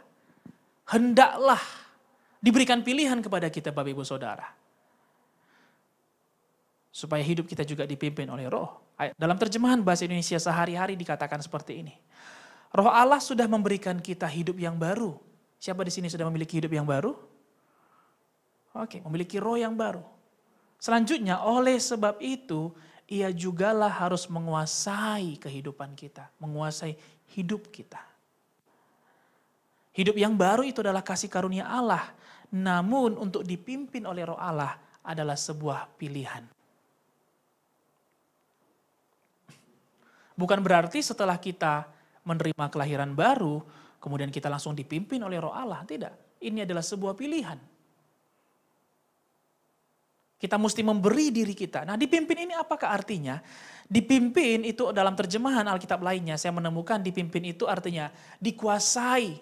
hendaklah, Diberikan pilihan kepada kita Bapak Ibu Saudara. Supaya hidup kita juga dipimpin oleh Roh. Dalam terjemahan bahasa Indonesia sehari-hari dikatakan seperti ini. Roh Allah sudah memberikan kita hidup yang baru. Siapa di sini sudah memiliki hidup yang baru? Oke, memiliki roh yang baru. Selanjutnya, oleh sebab itu, ia jugalah harus menguasai kehidupan kita. Menguasai hidup kita. Hidup yang baru itu adalah kasih karunia Allah. Namun untuk dipimpin oleh Roh Allah adalah sebuah pilihan. Bukan berarti setelah kita menerima kelahiran baru, kemudian kita langsung dipimpin oleh Roh Allah. Tidak, ini adalah sebuah pilihan. Kita mesti memberi diri kita. Nah, dipimpin ini apakah artinya? Dipimpin itu dalam terjemahan Alkitab lainnya, saya menemukan dipimpin itu artinya dikuasai,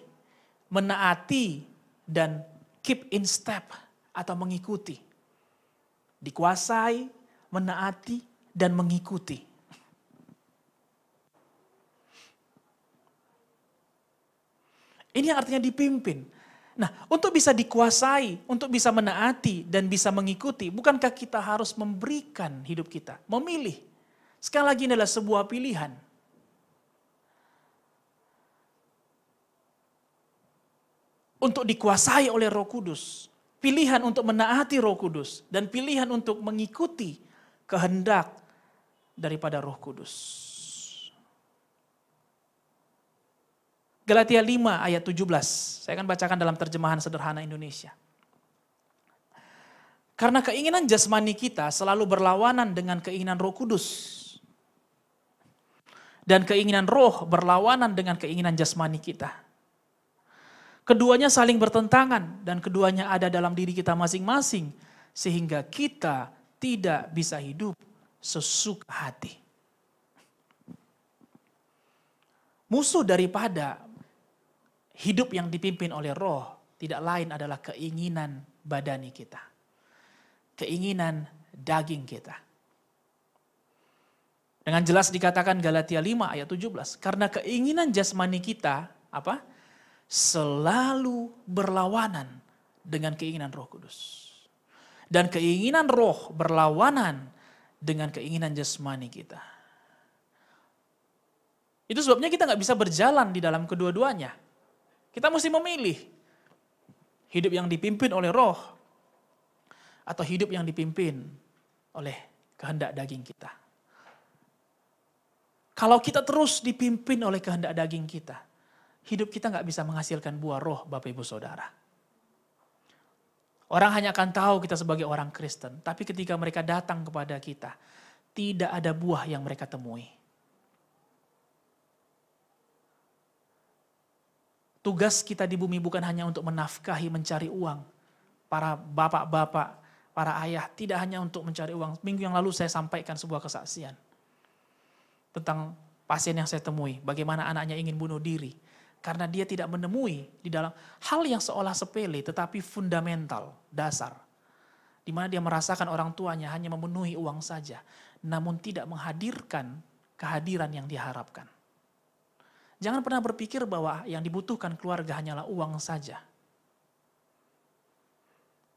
menaati, dan keep in step atau mengikuti. Dikuasai, menaati, dan mengikuti. Ini yang artinya dipimpin. Nah, untuk bisa dikuasai, untuk bisa menaati dan bisa mengikuti, bukankah kita harus memberikan hidup kita, memilih? Sekali lagi ini adalah sebuah pilihan. Untuk dikuasai oleh Roh Kudus, pilihan untuk menaati Roh Kudus, dan pilihan untuk mengikuti kehendak daripada Roh Kudus. Galatia 5 ayat 17, saya akan bacakan dalam terjemahan sederhana Indonesia. Karena keinginan jasmani kita selalu berlawanan dengan keinginan Roh Kudus. Dan keinginan roh berlawanan dengan keinginan jasmani kita. Keduanya saling bertentangan dan keduanya ada dalam diri kita masing-masing. Sehingga kita tidak bisa hidup sesuka hati. Musuh daripada hidup yang dipimpin oleh roh tidak lain adalah keinginan badani kita. Keinginan daging kita. Dengan jelas dikatakan Galatia 5 ayat 17. Karena keinginan jasmani kita apa? Selalu berlawanan dengan keinginan Roh Kudus. Dan keinginan roh berlawanan dengan keinginan jasmani kita. Itu sebabnya kita nggak bisa berjalan di dalam kedua-duanya. Kita mesti memilih hidup yang dipimpin oleh roh atau hidup yang dipimpin oleh kehendak daging kita. Kalau kita terus dipimpin oleh kehendak daging kita, hidup kita nggak bisa menghasilkan buah roh, Bapak Ibu Saudara. Orang hanya akan tahu kita sebagai orang Kristen, tapi ketika mereka datang kepada kita, tidak ada buah yang mereka temui. Tugas kita di bumi bukan hanya untuk menafkahi, mencari uang. Para bapak-bapak, para ayah tidak hanya untuk mencari uang. Minggu yang lalu saya sampaikan sebuah kesaksian. Tentang pasien yang saya temui. Bagaimana anaknya ingin bunuh diri. Karena dia tidak menemui di dalam hal yang seolah sepele tetapi fundamental, dasar. Di mana dia merasakan orang tuanya hanya memenuhi uang saja. Namun tidak menghadirkan kehadiran yang diharapkan. Jangan pernah berpikir bahwa yang dibutuhkan keluarga hanyalah uang saja.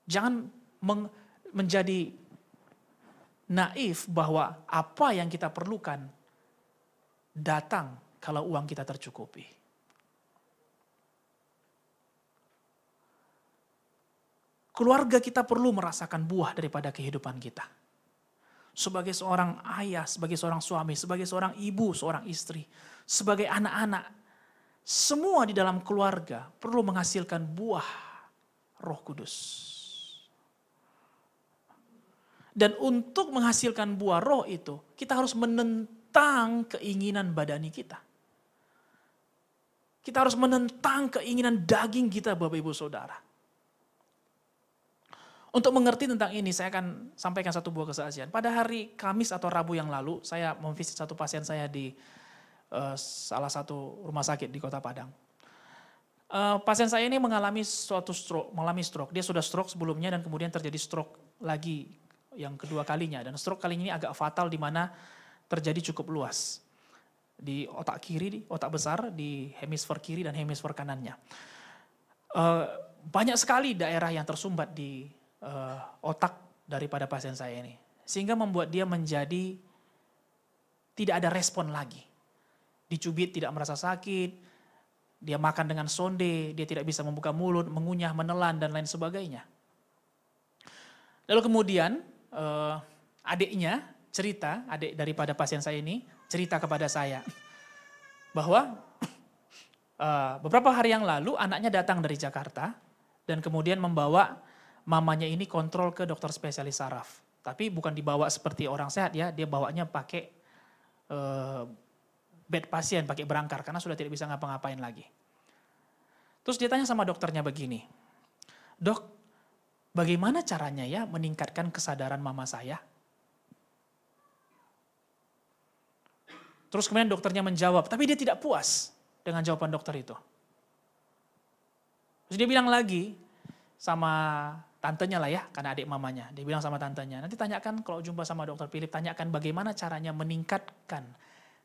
Jangan menjadi naif bahwa apa yang kita perlukan datang kalau uang kita tercukupi. Keluarga kita perlu merasakan buah daripada kehidupan kita. Sebagai seorang ayah, sebagai seorang suami, sebagai seorang ibu, seorang istri, sebagai anak-anak, semua di dalam keluarga perlu menghasilkan buah Roh Kudus. Dan untuk menghasilkan buah roh itu, kita harus menentang keinginan badani kita. Kita harus menentang keinginan daging kita, Bapak Ibu Saudara. Untuk mengerti tentang ini, saya akan sampaikan satu buah kesaksian. Pada hari Kamis atau Rabu yang lalu, saya memvisit satu pasien saya di salah satu rumah sakit di Kota Padang. Pasien saya ini mengalami suatu stroke. Dia sudah stroke sebelumnya dan kemudian terjadi stroke lagi yang kedua kalinya. Dan stroke kali ini agak fatal di mana terjadi cukup luas. Di otak kiri, di otak besar, di hemisfer kiri dan hemisfer kanannya. banyak sekali daerah yang tersumbat di otak daripada pasien saya ini. Sehingga membuat dia menjadi tidak ada respon lagi. Dicubit tidak merasa sakit, dia makan dengan sonde, dia tidak bisa membuka mulut, mengunyah, menelan, dan lain sebagainya. Lalu kemudian adiknya cerita, adik daripada pasien saya ini cerita kepada saya bahwa beberapa hari yang lalu anaknya datang dari Jakarta dan kemudian membawa mamanya ini kontrol ke dokter spesialis saraf. Tapi bukan dibawa seperti orang sehat ya, dia bawanya pakai bed pasien, pakai berangkar karena sudah tidak bisa ngapa-ngapain lagi. Terus dia tanya sama dokternya begini, "Dok, bagaimana caranya ya meningkatkan kesadaran mama saya?" Terus kemudian dokternya menjawab, tapi dia tidak puas dengan jawaban dokter itu. Terus dia bilang lagi sama tantenya lah ya, karena adik mamanya. Dia bilang sama tantenya, nanti tanyakan kalau jumpa sama dokter Philip, tanyakan bagaimana caranya meningkatkan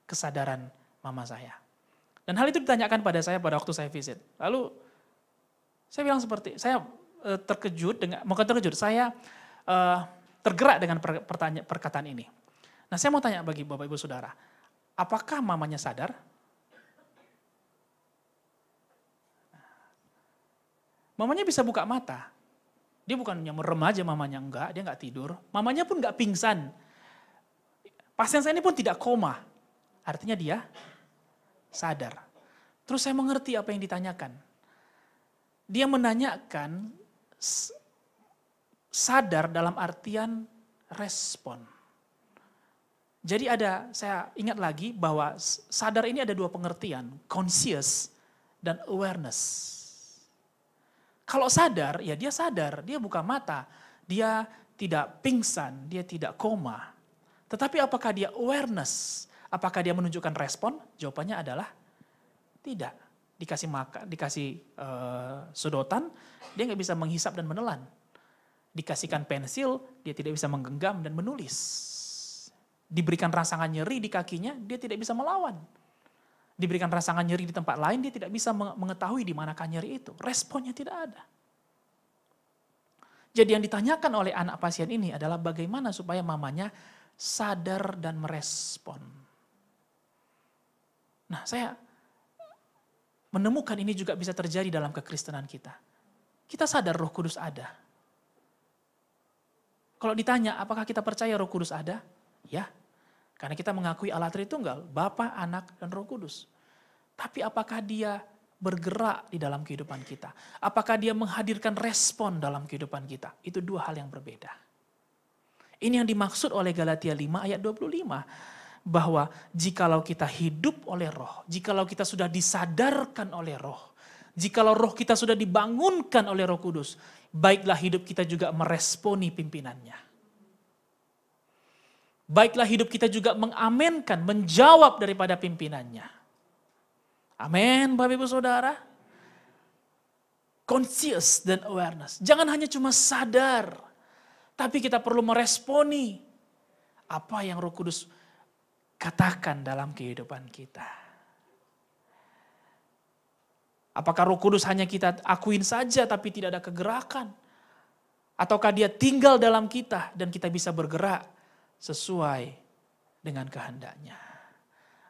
kesadaran mama saya. Dan hal itu ditanyakan pada saya pada waktu saya visit. Lalu saya bilang saya terkejut, saya tergerak dengan perkataan ini. Nah saya mau tanya bagi Bapak Ibu Saudara, apakah mamanya sadar? Mamanya bisa buka mata. Dia bukannya merem aja mamanya, enggak, dia enggak tidur. Mamanya pun enggak pingsan. Pasien saya ini pun tidak koma. Artinya dia sadar. Terus saya mengerti apa yang ditanyakan. Dia menanyakan sadar dalam artian respon. Jadi saya ingat lagi bahwa sadar ini ada dua pengertian, conscious dan awareness. Kalau sadar, ya dia sadar, dia buka mata, dia tidak pingsan, dia tidak koma. Tetapi apakah dia awareness? Apakah dia menunjukkan respon? Jawabannya adalah tidak. Dikasih sedotan, dia nggak bisa menghisap dan menelan. Dikasihkan pensil, dia tidak bisa menggenggam dan menulis. Diberikan rangsangan nyeri di kakinya, dia tidak bisa melawan. Diberikan rangsangan nyeri di tempat lain, dia tidak bisa mengetahui di manakah nyeri itu. Responnya tidak ada. Jadi yang ditanyakan oleh anak pasien ini adalah bagaimana supaya mamanya sadar dan merespon. Nah, saya menemukan ini juga bisa terjadi dalam kekristenan kita. Kita sadar Roh Kudus ada. Kalau ditanya apakah kita percaya Roh Kudus ada? Ya. Karena kita mengakui Allah Tritunggal, Bapa, Anak, dan Roh Kudus. Tapi apakah dia bergerak di dalam kehidupan kita? Apakah dia menghadirkan respon dalam kehidupan kita? Itu dua hal yang berbeda. Ini yang dimaksud oleh Galatia 5 ayat 25. Bahwa jikalau kita hidup oleh roh, jikalau kita sudah disadarkan oleh roh, jikalau roh kita sudah dibangunkan oleh Roh Kudus, baiklah hidup kita juga meresponi pimpinannya. Baiklah hidup kita juga mengamenkan, menjawab daripada pimpinannya. Amin, Bapak Ibu Saudara. Conscious dan awareness. Jangan hanya cuma sadar, tapi kita perlu meresponi apa yang Roh Kudus katakan dalam kehidupan kita. Apakah Roh Kudus hanya kita akuin saja tapi tidak ada kegerakan? Ataukah dia tinggal dalam kita dan kita bisa bergerak sesuai dengan kehendaknya.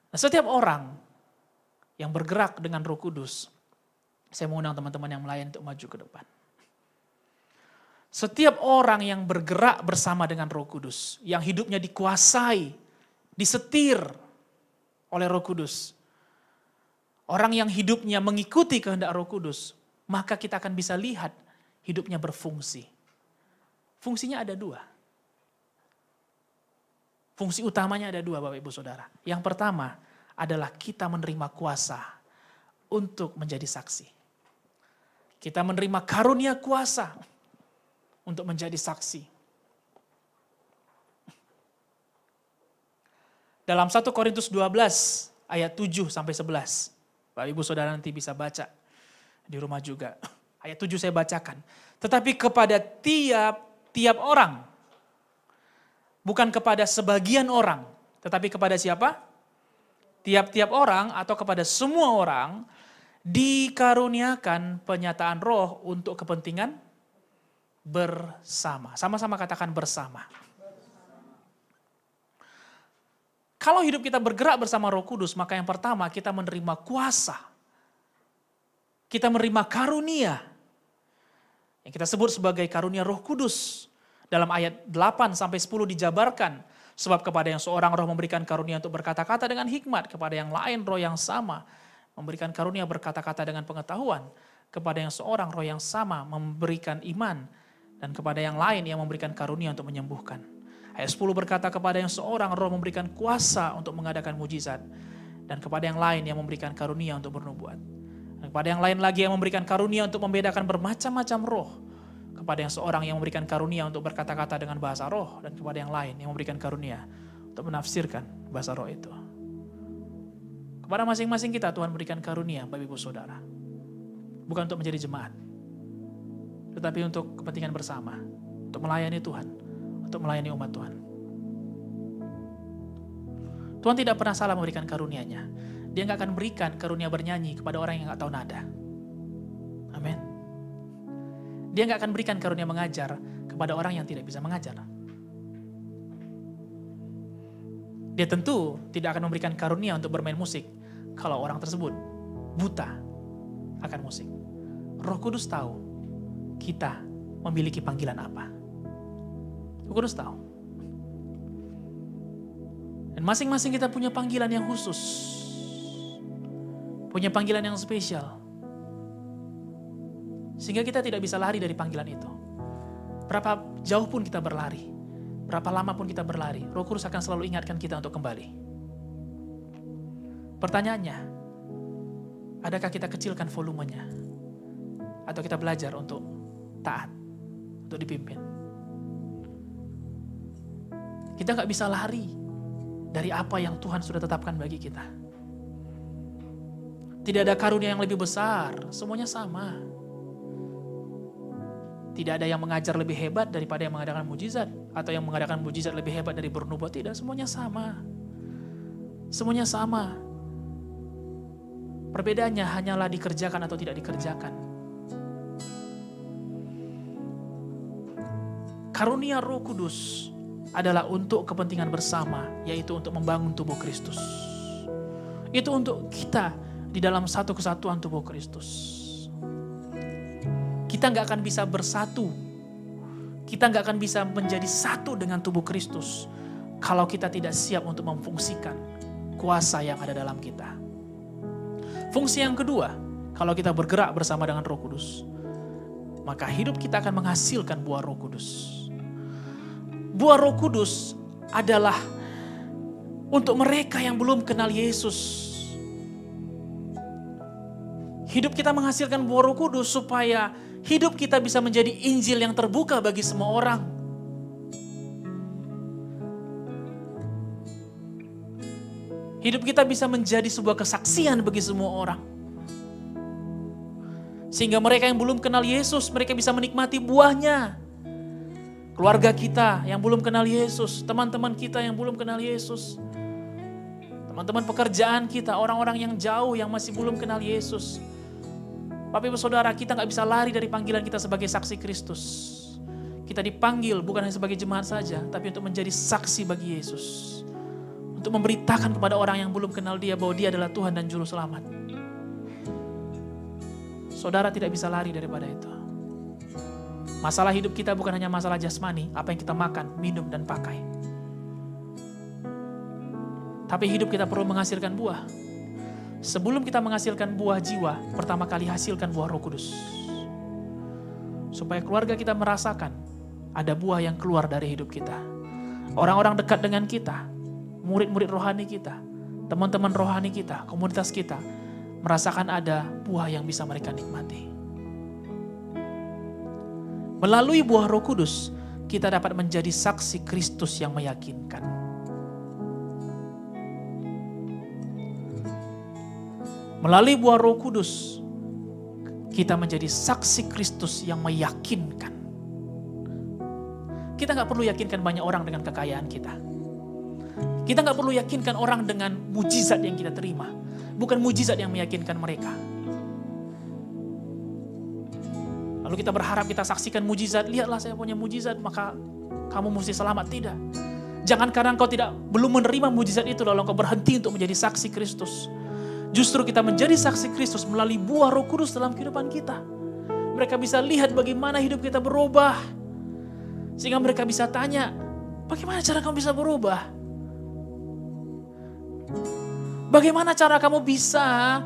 Nah, setiap orang yang bergerak dengan Roh Kudus, saya mengundang teman-teman yang melayani untuk maju ke depan. Setiap orang yang bergerak bersama dengan Roh Kudus, yang hidupnya dikuasai, disetir oleh Roh Kudus, orang yang hidupnya mengikuti kehendak Roh Kudus, maka kita akan bisa lihat hidupnya berfungsi. Fungsinya ada dua. Fungsi utamanya ada dua, Bapak Ibu Saudara. Yang pertama adalah kita menerima kuasa untuk menjadi saksi. Kita menerima karunia kuasa untuk menjadi saksi. Dalam 1 Korintus 12 ayat 7 sampai 11. Bapak Ibu Saudara nanti bisa baca di rumah juga. Ayat 7 saya bacakan. Tetapi kepada tiap orang, bukan kepada sebagian orang, tetapi kepada siapa? Tiap-tiap orang atau kepada semua orang dikaruniakan penyataan roh untuk kepentingan bersama. Sama-sama katakan bersama. Kalau hidup kita bergerak bersama Roh Kudus, maka yang pertama kita menerima kuasa. Kita menerima karunia. Yang kita sebut sebagai karunia Roh Kudus. Dalam ayat 8 sampai 10 dijabarkan. Sebab kepada yang seorang roh memberikan karunia untuk berkata-kata dengan hikmat. Kepada yang lain roh yang sama memberikan karunia berkata-kata dengan pengetahuan. Kepada yang seorang roh yang sama memberikan iman. Dan kepada yang lain yang memberikan karunia untuk menyembuhkan. Ayat 10 berkata kepada yang seorang roh memberikan kuasa untuk mengadakan mujizat. Dan kepada yang lain yang memberikan karunia untuk bernubuat. Dan kepada yang lain lagi yang memberikan karunia untuk membedakan bermacam-macam roh. Kepada yang seorang yang memberikan karunia untuk berkata-kata dengan bahasa roh. Dan kepada yang lain yang memberikan karunia untuk menafsirkan bahasa roh itu. Kepada masing-masing kita Tuhan berikan karunia Bapak Ibu Saudara. Bukan untuk menjadi jemaat. Tetapi untuk kepentingan bersama. Untuk melayani Tuhan. Untuk melayani umat Tuhan. Tuhan tidak pernah salah memberikan karunia-Nya. Dia nggak akan berikan karunia bernyanyi kepada orang yang nggak tahu nada. Amin. Dia nggak akan berikan karunia mengajar kepada orang yang tidak bisa mengajar. Dia tentu tidak akan memberikan karunia untuk bermain musik kalau orang tersebut buta akan musik. Roh Kudus tahu kita memiliki panggilan apa. Roh Kudus tahu. Dan masing-masing kita punya panggilan yang khusus. Punya panggilan yang spesial. Sehingga kita tidak bisa lari dari panggilan itu. Berapa jauh pun kita berlari. Berapa lama pun kita berlari. Roh Kudus akan selalu ingatkan kita untuk kembali. Pertanyaannya, adakah kita kecilkan volumenya? Atau kita belajar untuk taat? Untuk dipimpin? Kita gak bisa lari dari apa yang Tuhan sudah tetapkan bagi kita. Tidak ada karunia yang lebih besar, semuanya sama. Tidak ada yang mengajar lebih hebat daripada yang mengadakan mujizat. Atau yang mengadakan mujizat lebih hebat dari bernubuat, tidak, semuanya sama. Semuanya sama. Perbedaannya hanyalah dikerjakan atau tidak dikerjakan. Karunia Roh Kudus adalah untuk kepentingan bersama, yaitu untuk membangun tubuh Kristus. Itu untuk kita di dalam satu kesatuan tubuh Kristus. Kita nggak akan bisa bersatu, kita nggak akan bisa menjadi satu dengan tubuh Kristus kalau kita tidak siap untuk memfungsikan kuasa yang ada dalam kita. Fungsi yang kedua, kalau kita bergerak bersama dengan Roh Kudus, maka hidup kita akan menghasilkan buah Roh Kudus. Buah Roh Kudus adalah untuk mereka yang belum kenal Yesus. Hidup kita menghasilkan buah Roh Kudus supaya hidup kita bisa menjadi Injil yang terbuka bagi semua orang. Hidup kita bisa menjadi sebuah kesaksian bagi semua orang. Sehingga mereka yang belum kenal Yesus, mereka bisa menikmati buahnya. Keluarga kita yang belum kenal Yesus, teman-teman kita yang belum kenal Yesus, teman-teman pekerjaan kita, orang-orang yang jauh yang masih belum kenal Yesus. Bapak Ibu Saudara, kita gak bisa lari dari panggilan kita sebagai saksi Kristus. Kita dipanggil bukan hanya sebagai jemaat saja, tapi untuk menjadi saksi bagi Yesus. Untuk memberitakan kepada orang yang belum kenal Dia bahwa Dia adalah Tuhan dan Juru Selamat. Saudara tidak bisa lari daripada itu. Masalah hidup kita bukan hanya masalah jasmani, apa yang kita makan, minum, dan pakai. Tapi hidup kita perlu menghasilkan buah. Sebelum kita menghasilkan buah jiwa, pertama kali hasilkan buah Roh Kudus. Supaya keluarga kita merasakan ada buah yang keluar dari hidup kita. Orang-orang dekat dengan kita, murid-murid rohani kita, teman-teman rohani kita, komunitas kita, merasakan ada buah yang bisa mereka nikmati. Melalui buah Roh Kudus, kita dapat menjadi saksi Kristus yang meyakinkan. Melalui buah Roh Kudus, kita menjadi saksi Kristus yang meyakinkan. Kita gak perlu yakinkan banyak orang dengan kekayaan kita. Kita gak perlu yakinkan orang dengan mujizat yang kita terima. Bukan mujizat yang meyakinkan mereka. Lalu kita berharap kita saksikan mujizat, lihatlah saya punya mujizat, maka kamu mesti selamat. Tidak. Jangan karena engkau belum menerima mujizat itu lalu engkau berhenti untuk menjadi saksi Kristus. Justru kita menjadi saksi Kristus melalui buah Roh Kudus dalam kehidupan kita. Mereka bisa lihat bagaimana hidup kita berubah. Sehingga mereka bisa tanya, bagaimana cara kamu bisa berubah? Bagaimana cara kamu bisa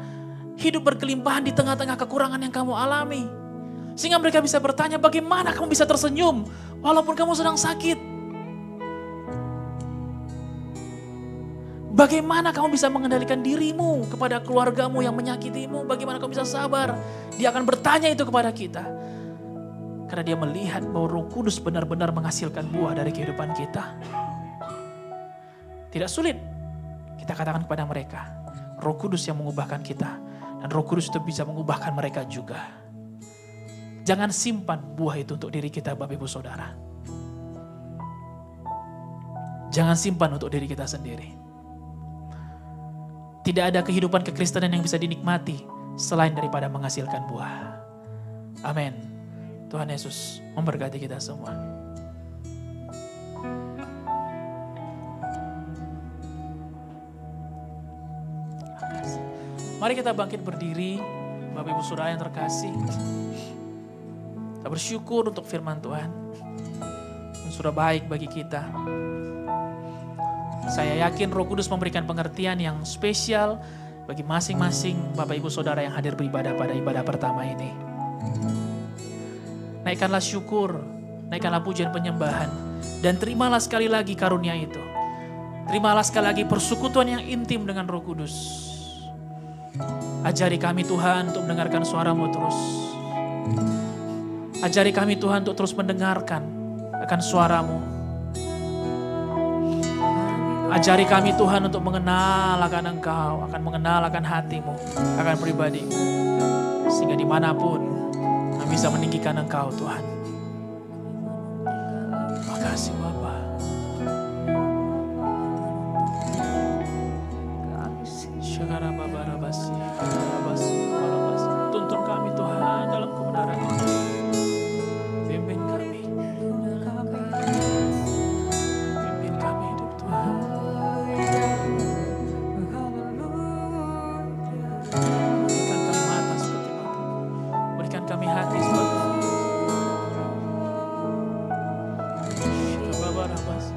hidup berkelimpahan di tengah-tengah kekurangan yang kamu alami? Sehingga mereka bisa bertanya, bagaimana kamu bisa tersenyum walaupun kamu sedang sakit? Bagaimana kamu bisa mengendalikan dirimu kepada keluargamu yang menyakitimu? Bagaimana kamu bisa sabar? Dia akan bertanya itu kepada kita. Karena dia melihat bahwa Roh Kudus benar-benar menghasilkan buah dari kehidupan kita. Tidak sulit. Kita katakan kepada mereka, Roh Kudus yang mengubahkan kita. Dan Roh Kudus itu bisa mengubahkan mereka juga. Jangan simpan buah itu untuk diri kita, Bapak Ibu Saudara. Jangan simpan untuk diri kita sendiri. Tidak ada kehidupan kekristenan yang bisa dinikmati selain daripada menghasilkan buah. Amin. Tuhan Yesus memberkati kita semua. Mari kita bangkit berdiri, Bapak Ibu Saudara yang terkasih. Kita bersyukur untuk firman Tuhan yang sudah baik bagi kita. Saya yakin Roh Kudus memberikan pengertian yang spesial bagi masing-masing Bapak Ibu Saudara yang hadir beribadah pada ibadah pertama ini. Naikkanlah syukur, naikkanlah pujian penyembahan, dan terimalah sekali lagi karunia itu. Terimalah sekali lagi persekutuan yang intim dengan Roh Kudus. Ajari kami Tuhan untuk mendengarkan suara-Mu terus. Ajari kami Tuhan untuk terus mendengarkan akan suara-Mu. Ajari kami Tuhan untuk mengenal akan Engkau, akan mengenal akan hati-Mu, akan pribadi-Mu. Sehingga dimanapun kami bisa meninggikan Engkau Tuhan. Terima kasih Bapa. Syakara Baba Rabasi, Rabasi. Tuntun kami Tuhan dalam kebenaran. Pimpin kami. Pimpin kami hidup Tuhan. Berikan kami mata seperti mata. Berikan kami hati seperti hati. Syakara Baba Rabasi.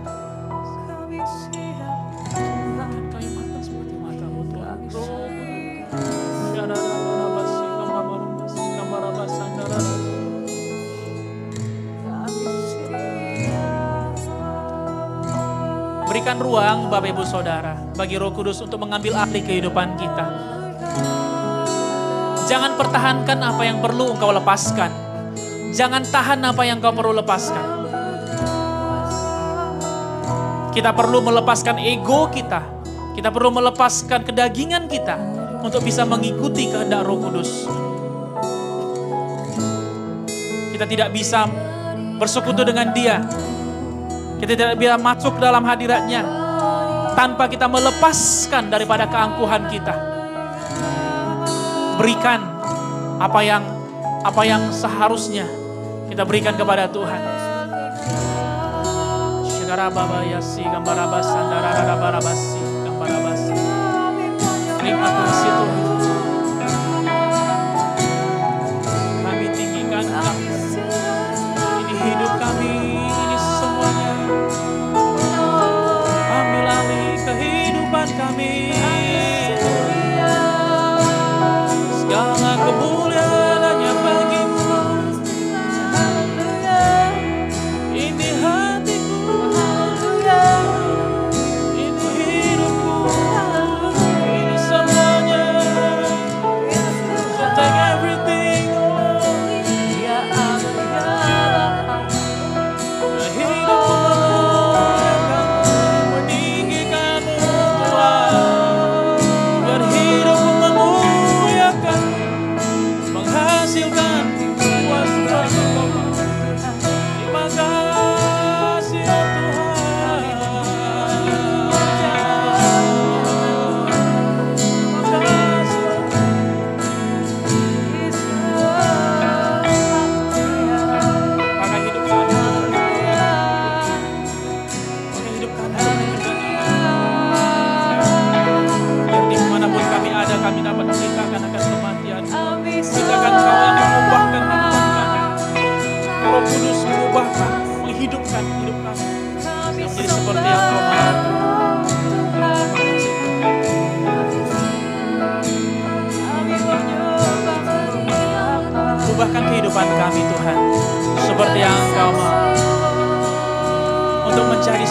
Berikan kami mata seperti mata-Mu Tuhan. Berikan ruang Bapak Ibu Saudara bagi Roh Kudus untuk mengambil alih kehidupan kita. Jangan pertahankan apa yang perlu engkau lepaskan. Jangan tahan apa yang engkau perlu lepaskan. Kita perlu melepaskan ego kita. Kita perlu melepaskan kedagingan kita untuk bisa mengikuti kehendak Roh Kudus. Kita tidak bisa bersekutu dengan Dia. Kita tidak bisa masuk dalam hadirat-Nya tanpa kita melepaskan daripada keangkuhan kita. Berikan apa yang seharusnya kita berikan kepada Tuhan. Syakara Baba Yasi Gambarabas Sandara Barabasi Gambarabasi. Terima kasih Tuhan. Kami tinggikan Engkau. Ini hidup kami, ini semuanya. Ambil alih kehidupan kami. Segala kemuliaan hanya bagi-Mu. Ini hatiku, ini hidupku, ini semuanya. So take everything, ya Allah. Hidupku meninggikan-Mu Tuhan.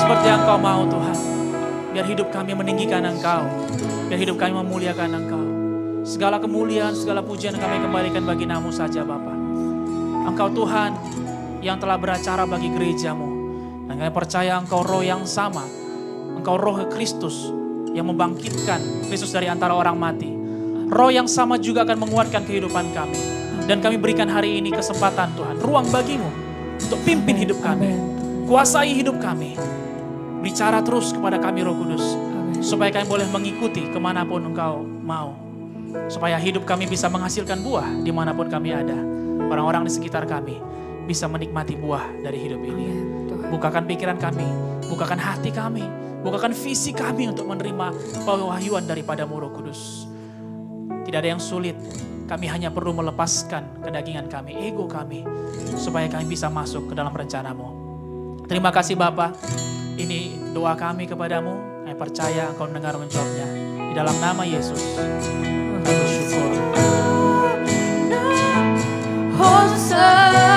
seperti yang Engkau mau Tuhan. Biar hidup kami meninggikan Engkau. Biar hidup kami memuliakan Engkau. Segala kemuliaan, segala pujian kami kembalikan bagi nama-Mu saja Bapa. Engkau Tuhan yang telah beracara bagi gereja-Mu. Dan kami percaya Engkau roh yang sama. Engkau roh Kristus yang membangkitkan Kristus dari antara orang mati. Roh yang sama juga akan menguatkan kehidupan kami. Dan kami berikan hari ini kesempatan Tuhan, ruang bagi-Mu untuk pimpin hidup kami. Kuasai hidup kami. Bicara terus kepada kami Roh Kudus. Supaya kami boleh mengikuti kemanapun Engkau mau. Supaya hidup kami bisa menghasilkan buah dimanapun kami ada. Orang-orang di sekitar kami bisa menikmati buah dari hidup ini. Bukakan pikiran kami, bukakan hati kami, bukakan visi kami untuk menerima pewahyuan daripada-Mu Roh Kudus. Tidak ada yang sulit. Kami hanya perlu melepaskan kedagingan kami, ego kami. Supaya kami bisa masuk ke dalam rencana-Mu. Terima kasih Bapa. Ini doa kami kepada-Mu. Kami percaya Engkau mendengar menjawabnya. Di dalam nama Yesus. Kami bersyukur. Hosana,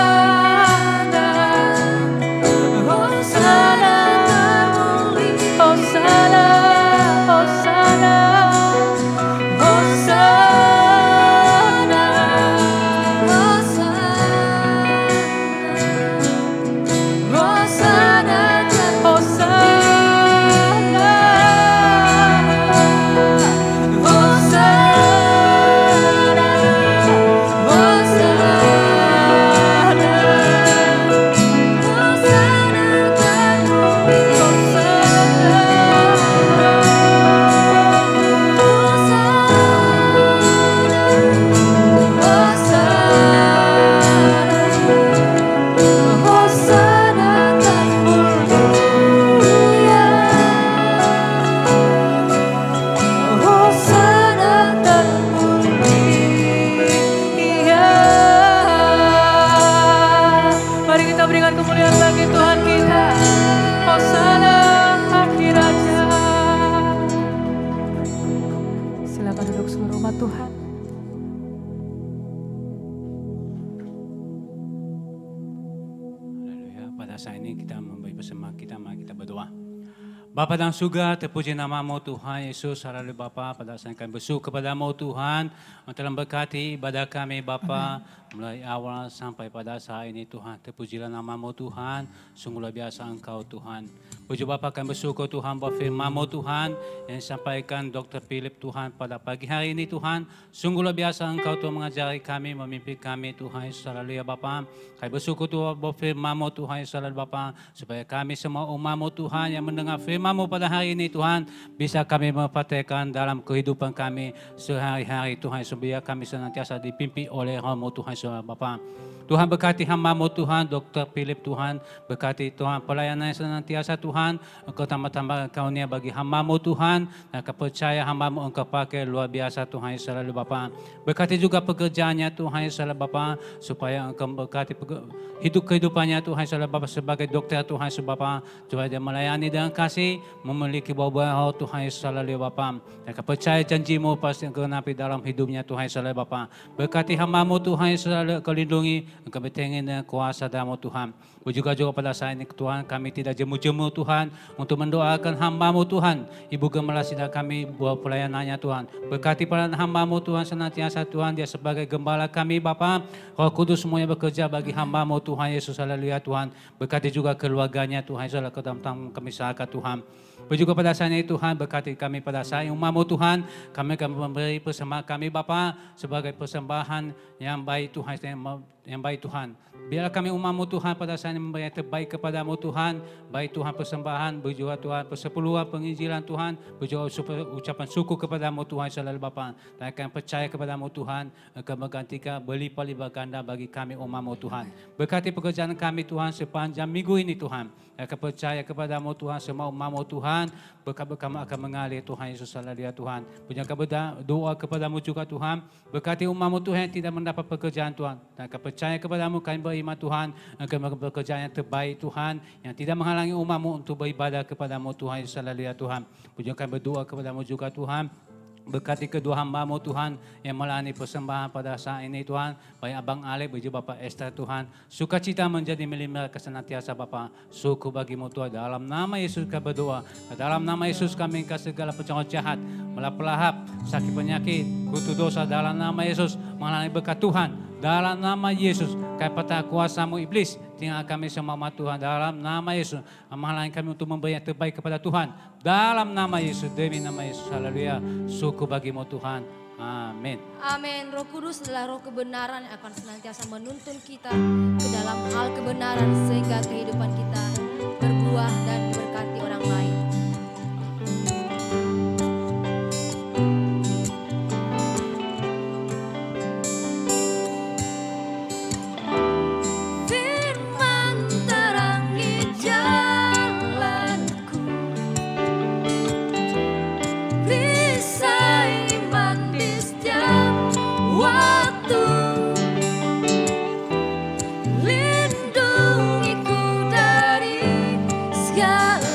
Hosana terpuji, Hosana, Hosana, Hosana, Hosana, Hosana, Mari kita berikan kemuliaan bagi Tuhan kita. Hosana Akhir Raja. Silakan duduk seluruh umat Tuhan. Haleluya. Pada saat ini kita memberi bersama kita, mari kita berdoa. Bapa dalam surga, terpuji nama-Mu Tuhan Yesus. Haleluya Bapa, pada saat kami bersyukur kepada-Mu Tuhan, yang telah berkati ibadah kami Bapa, mulai awal sampai pada saat ini Tuhan. Terpujilah nama-Mu Tuhan, sungguh luar biasa Engkau Tuhan. Puji Bapa, kami bersyukur Tuhan buat firman-Mu Tuhan, yang disampaikan Dr. Philip Tuhan pada pagi hari ini Tuhan. Sungguh luar biasa Engkau Tuhan mengajari kami, memimpin kami Tuhan Yesus. Haleluya Bapa. Kami bersyukur Tuhan buat firman-Mu Tuhan Yesus. Haleluya Bapa. Supaya kami semua umat-Mu Tuhan yang mendengar firman-Mu pada hari ini Tuhan, bisa kami mempraktikkan dalam kehidupan kami sehari-hari Tuhan. Supaya kami senantiasa dipimpin oleh Roh-Mu Tuhan Yesus Bapa. Tuhan berkati hamba-Mu Tuhan, Dr. Philip Tuhan, berkati Tuhan pelayanan senantiasa Tuhan, Engkau tambah-tambah karunia bagi hamba-Mu Tuhan, dan kepercaya hamba-Mu Engkau pakai luar biasa Tuhan Yesus selalu Bapa. Berkati juga pekerjaannya Tuhan Yesus selalu Bapa, supaya Engkau berkati hidup kehidupannya Tuhan Yesus selalu Bapa sebagai dokter Tuhan Yesus Bapa, supaya dia melayani dengan kasih, memiliki buah-buah roh Tuhan Yesus selalu Bapa. Dan kepercaya janji-Mu pasti Engkau genapi dalam hidupnya Tuhan Yesus selalu Bapa. Berkati hamba-Mu Tuhan Yesus selalu Engkau lindungi, Engkau bertengin dengan kuasa dalam Tuhan. Juga pada saat ini Tuhan, kami tidak jemu-jemu Tuhan untuk mendoakan hamba-Mu Tuhan. Ibu Gembala Sidang kami buat pelayanannya Tuhan. Berkati pelayanan hamba-Mu Tuhan senantiasa Tuhan, dia sebagai gembala kami Bapa. Roh Kudus semuanya bekerja bagi hamba-Mu Tuhan Yesus. Haleluya Tuhan. Berkati juga keluarganya Tuhan Yesus, dalam kami serahkan Tuhan. Juga pada saat ini Tuhan, berkati kami pada saat ini umat-Mu Tuhan, kami akan memberi persembahan kami Bapa sebagai persembahan yang baik Tuhan, yang baik Tuhan. Biarlah kami umat-Mu Tuhan pada saat ini memberi yang terbaik kepada-Mu Tuhan, baik Tuhan persembahan, berjual Tuhan persepuluhan penginjilan Tuhan, berjual ucapan syukur kepada-Mu Tuhan selalu Bapa. Dan akan percaya kepada-Mu Tuhan, akan menggantikan berlipat-lipat ganda bagi kami umat-Mu Tuhan. Berkati pekerjaan kami Tuhan sepanjang minggu ini Tuhan. Akan percaya kepada-Mu Tuhan, semua umat-Mu Tuhan, berkat kami akan mengalir Tuhan Yesus haleluya Tuhan. Punya berdoa kepada-Mu juga Tuhan, berkati umat-Mu Tuhan yang tidak mendapat pekerjaan Tuhan. Dan akan percaya kepada-Mu, kami beriman Tuhan, akan melakukan pekerjaan yang terbaik Tuhan, yang tidak menghalangi umat-Mu untuk beribadah kepada-Mu Tuhan Yesus haleluya Tuhan. Punya kami berdoa kepada-Mu juga Tuhan, Berkati kedua hamba-Mu Tuhan yang melayani persembahan pada saat ini Tuhan. Baik Abang Alek, juga Bapak Esther Tuhan. Sukacita menjadi milik mereka senantiasa Bapak. Syukur bagi-Mu Tuhan. Dalam nama Yesus kami berdoa. Dalam nama Yesus kami kasih segala pencongkol jahat. Melap-lahap, sakit penyakit, kutu dosa dalam nama Yesus. Mengalami berkat Tuhan. Dalam nama Yesus, kami patah kuasa-Mu iblis. Tinggal kami semua Tuhan dalam nama Yesus. Menghalangi kami untuk memberi yang terbaik kepada Tuhan. Dalam nama Yesus, demi nama Yesus. Haleluya. Syukur bagi-Mu Tuhan. Amin. Amin. Roh Kudus adalah roh kebenaran yang akan senantiasa menuntun kita ke dalam hal kebenaran sehingga kehidupan kita berbuah dan diberkati orang lain. Lindungiku dari segala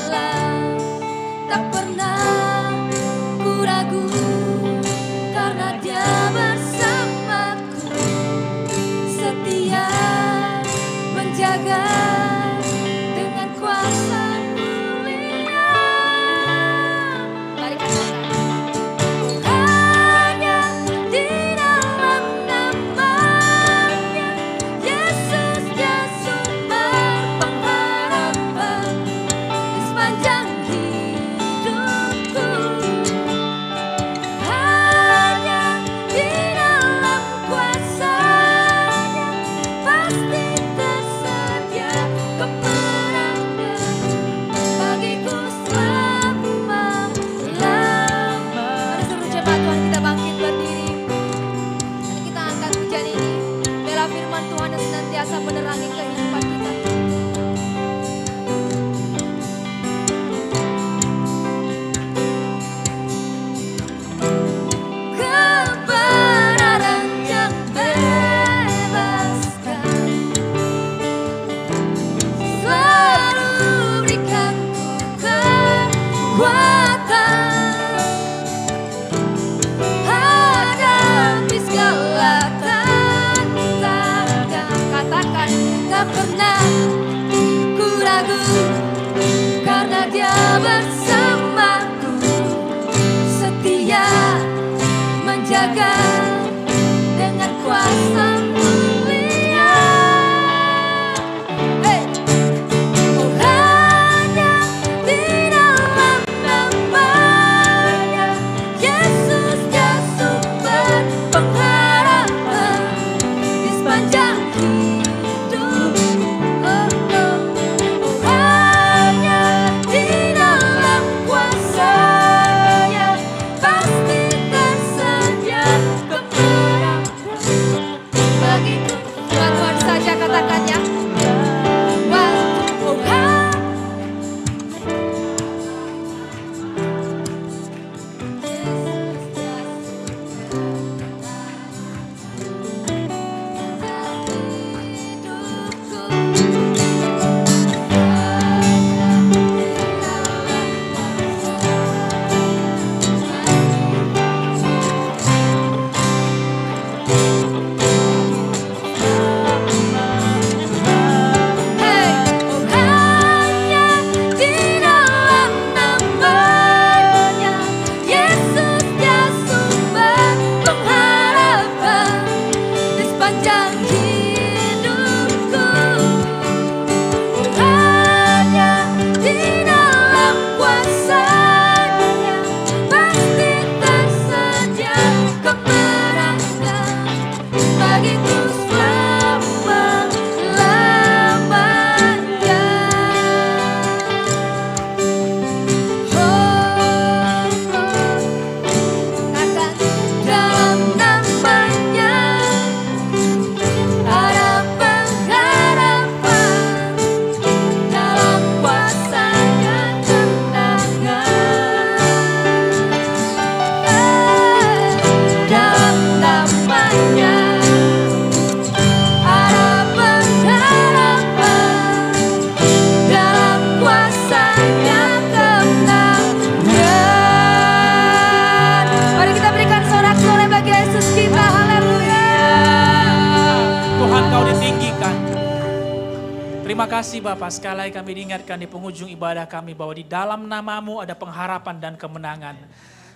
kasih Bapa, sekali lagi kami diingatkan di penghujung ibadah kami bahwa di dalam nama-Mu ada pengharapan dan kemenangan.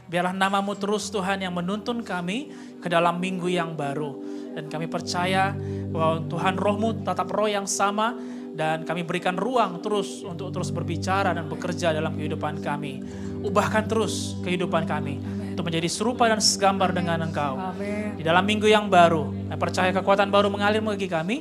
Biarlah nama-Mu terus Tuhan yang menuntun kami ke dalam minggu yang baru. Dan kami percaya bahwa Tuhan Roh-Mu tetap roh yang sama dan kami berikan ruang terus untuk terus berbicara dan bekerja dalam kehidupan kami. Ubahkan terus kehidupan kami untuk menjadi serupa dan segambar dengan Engkau. Di dalam minggu yang baru, kami percaya kekuatan baru mengalir bagi kami,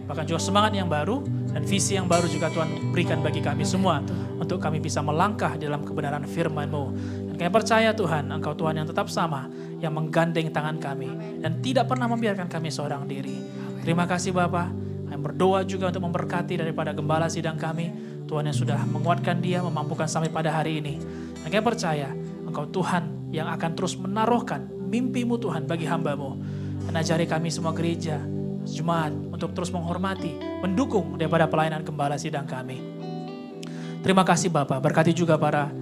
bahkan juga semangat yang baru dan visi yang baru juga Tuhan berikan bagi kami semua untuk kami bisa melangkah dalam kebenaran firman-Mu. Dan kami percaya Tuhan, Engkau Tuhan yang tetap sama, yang menggandeng tangan kami dan tidak pernah membiarkan kami seorang diri. Terima kasih Bapa. Kami berdoa juga untuk memberkati daripada gembala sidang kami, Tuhan yang sudah menguatkan dia, memampukan sampai pada hari ini. Dan kami percaya Engkau Tuhan yang akan terus menaruhkan mimpi-Mu Tuhan bagi hamba-Mu. Dan ajari kami semua gereja, jemaat untuk terus menghormati, mendukung daripada pelayanan gembala sidang kami. Terima kasih Bapak, berkati juga para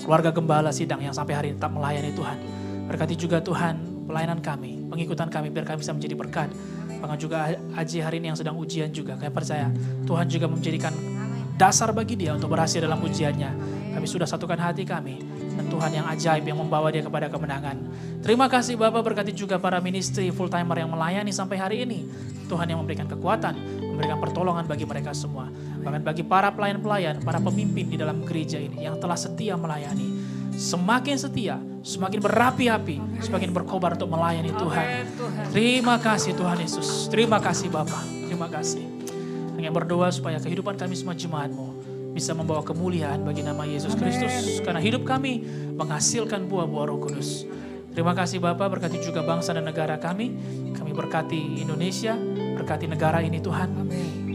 keluarga gembala sidang yang sampai hari ini tetap melayani Tuhan. Berkati juga Tuhan pelayanan kami, pengikutan kami biar kami bisa menjadi berkat. Bahkan juga Aji hari ini yang sedang ujian juga, kami percaya Tuhan juga menjadikan dasar bagi dia untuk berhasil dalam ujiannya. Kami sudah satukan hati kami dan Tuhan yang ajaib yang membawa dia kepada kemenangan. Terima kasih Bapak, berkati juga para ministry full timer yang melayani sampai hari ini. Tuhan yang memberikan kekuatan, memberikan pertolongan bagi mereka semua. Bahkan bagi para pelayan-pelayan, para pemimpin di dalam gereja ini yang telah setia melayani. Semakin setia, semakin berapi-api, semakin berkobar untuk melayani Tuhan. Terima kasih Tuhan Yesus, terima kasih Bapa, terima kasih. Yang berdoa supaya kehidupan kami semua jemaat-Mu bisa membawa kemuliaan bagi nama Yesus Kristus. Karena hidup kami menghasilkan buah-buah Roh Kudus. Terima kasih Bapa, berkati juga bangsa dan negara kami. Kami berkati Indonesia, berkati negara ini Tuhan.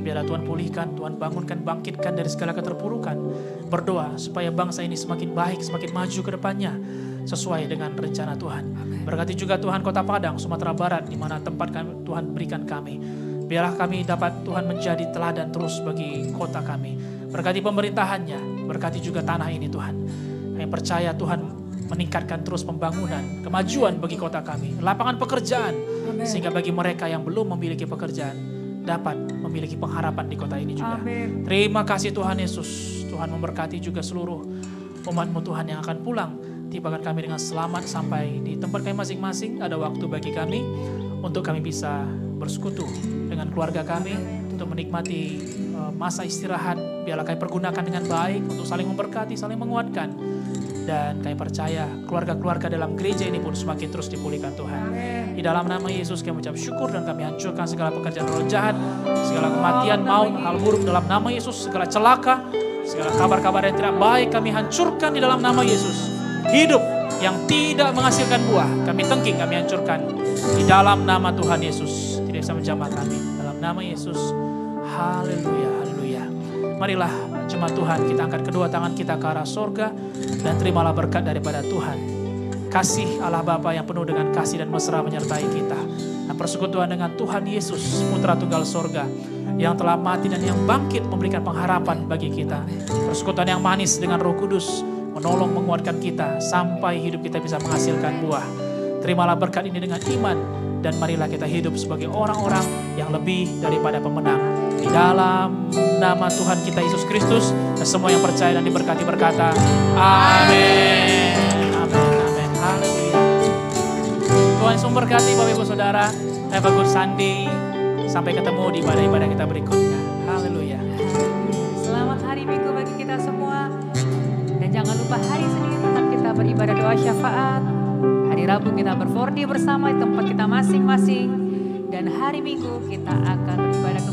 Biarlah Tuhan pulihkan, Tuhan bangunkan, bangkitkan dari segala keterpurukan. Berdoa supaya bangsa ini semakin baik, semakin maju ke depannya. Sesuai dengan rencana Tuhan. Berkati juga Tuhan Kota Padang, Sumatera Barat, di mana tempat Tuhan berikan kami. Biarlah kami dapat Tuhan menjadi teladan terus bagi kota kami. Berkati pemerintahannya, berkati juga tanah ini Tuhan. Kami percaya Tuhan meningkatkan terus pembangunan, kemajuan bagi kota kami. Lapangan pekerjaan, sehingga bagi mereka yang belum memiliki pekerjaan, dapat memiliki pengharapan di kota ini juga. Terima kasih Tuhan Yesus. Tuhan memberkati juga seluruh umat-Mu Tuhan yang akan pulang. Tibakan kami dengan selamat sampai di tempat kami masing-masing. Ada waktu bagi kami untuk kami bisa bersekutu dengan keluarga kami untuk menikmati masa istirahat. Biarlah kami pergunakan dengan baik untuk saling memberkati, saling menguatkan. Dan kami percaya keluarga-keluarga dalam gereja ini pun semakin terus dipulihkan Tuhan. Di dalam nama Yesus kami ucap syukur dan kami hancurkan segala pekerjaan roh jahat, segala kematian, maut, hal buruk dalam nama Yesus, segala celaka, segala kabar-kabar yang tidak baik kami hancurkan di dalam nama Yesus. Hidup yang tidak menghasilkan buah kami tengking, kami hancurkan di dalam nama Tuhan Yesus. Tidak bisa menjamah kami dalam nama Yesus. Haleluya, haleluya. Marilah jemaat Tuhan, kita angkat kedua tangan kita ke arah sorga dan terimalah berkat daripada Tuhan. Kasih Allah Bapa yang penuh dengan kasih dan mesra menyertai kita. Dan persekutuan dengan Tuhan Yesus, Putra Tunggal sorga, yang telah mati dan yang bangkit memberikan pengharapan bagi kita. Persekutuan yang manis dengan Roh Kudus, menolong menguatkan kita sampai hidup kita bisa menghasilkan buah. Terimalah berkat ini dengan iman dan marilah kita hidup sebagai orang-orang yang lebih daripada pemenang. Di dalam nama Tuhan kita Yesus Kristus, dan semua yang percaya dan diberkati berkata, amin. Amin, amin. Haleluya. Tuhan Yesus memberkati Bapak Ibu Saudara. Have a good Sunday. Sampai ketemu di ibadah-ibadah kita berikutnya. Haleluya. Selamat hari Minggu bagi kita semua. Dan jangan lupa hari Senin tetap kita beribadah doa syafaat. Hari Rabu kita berfordi bersama di tempat kita masing-masing. Dan hari Minggu kita akan beribadah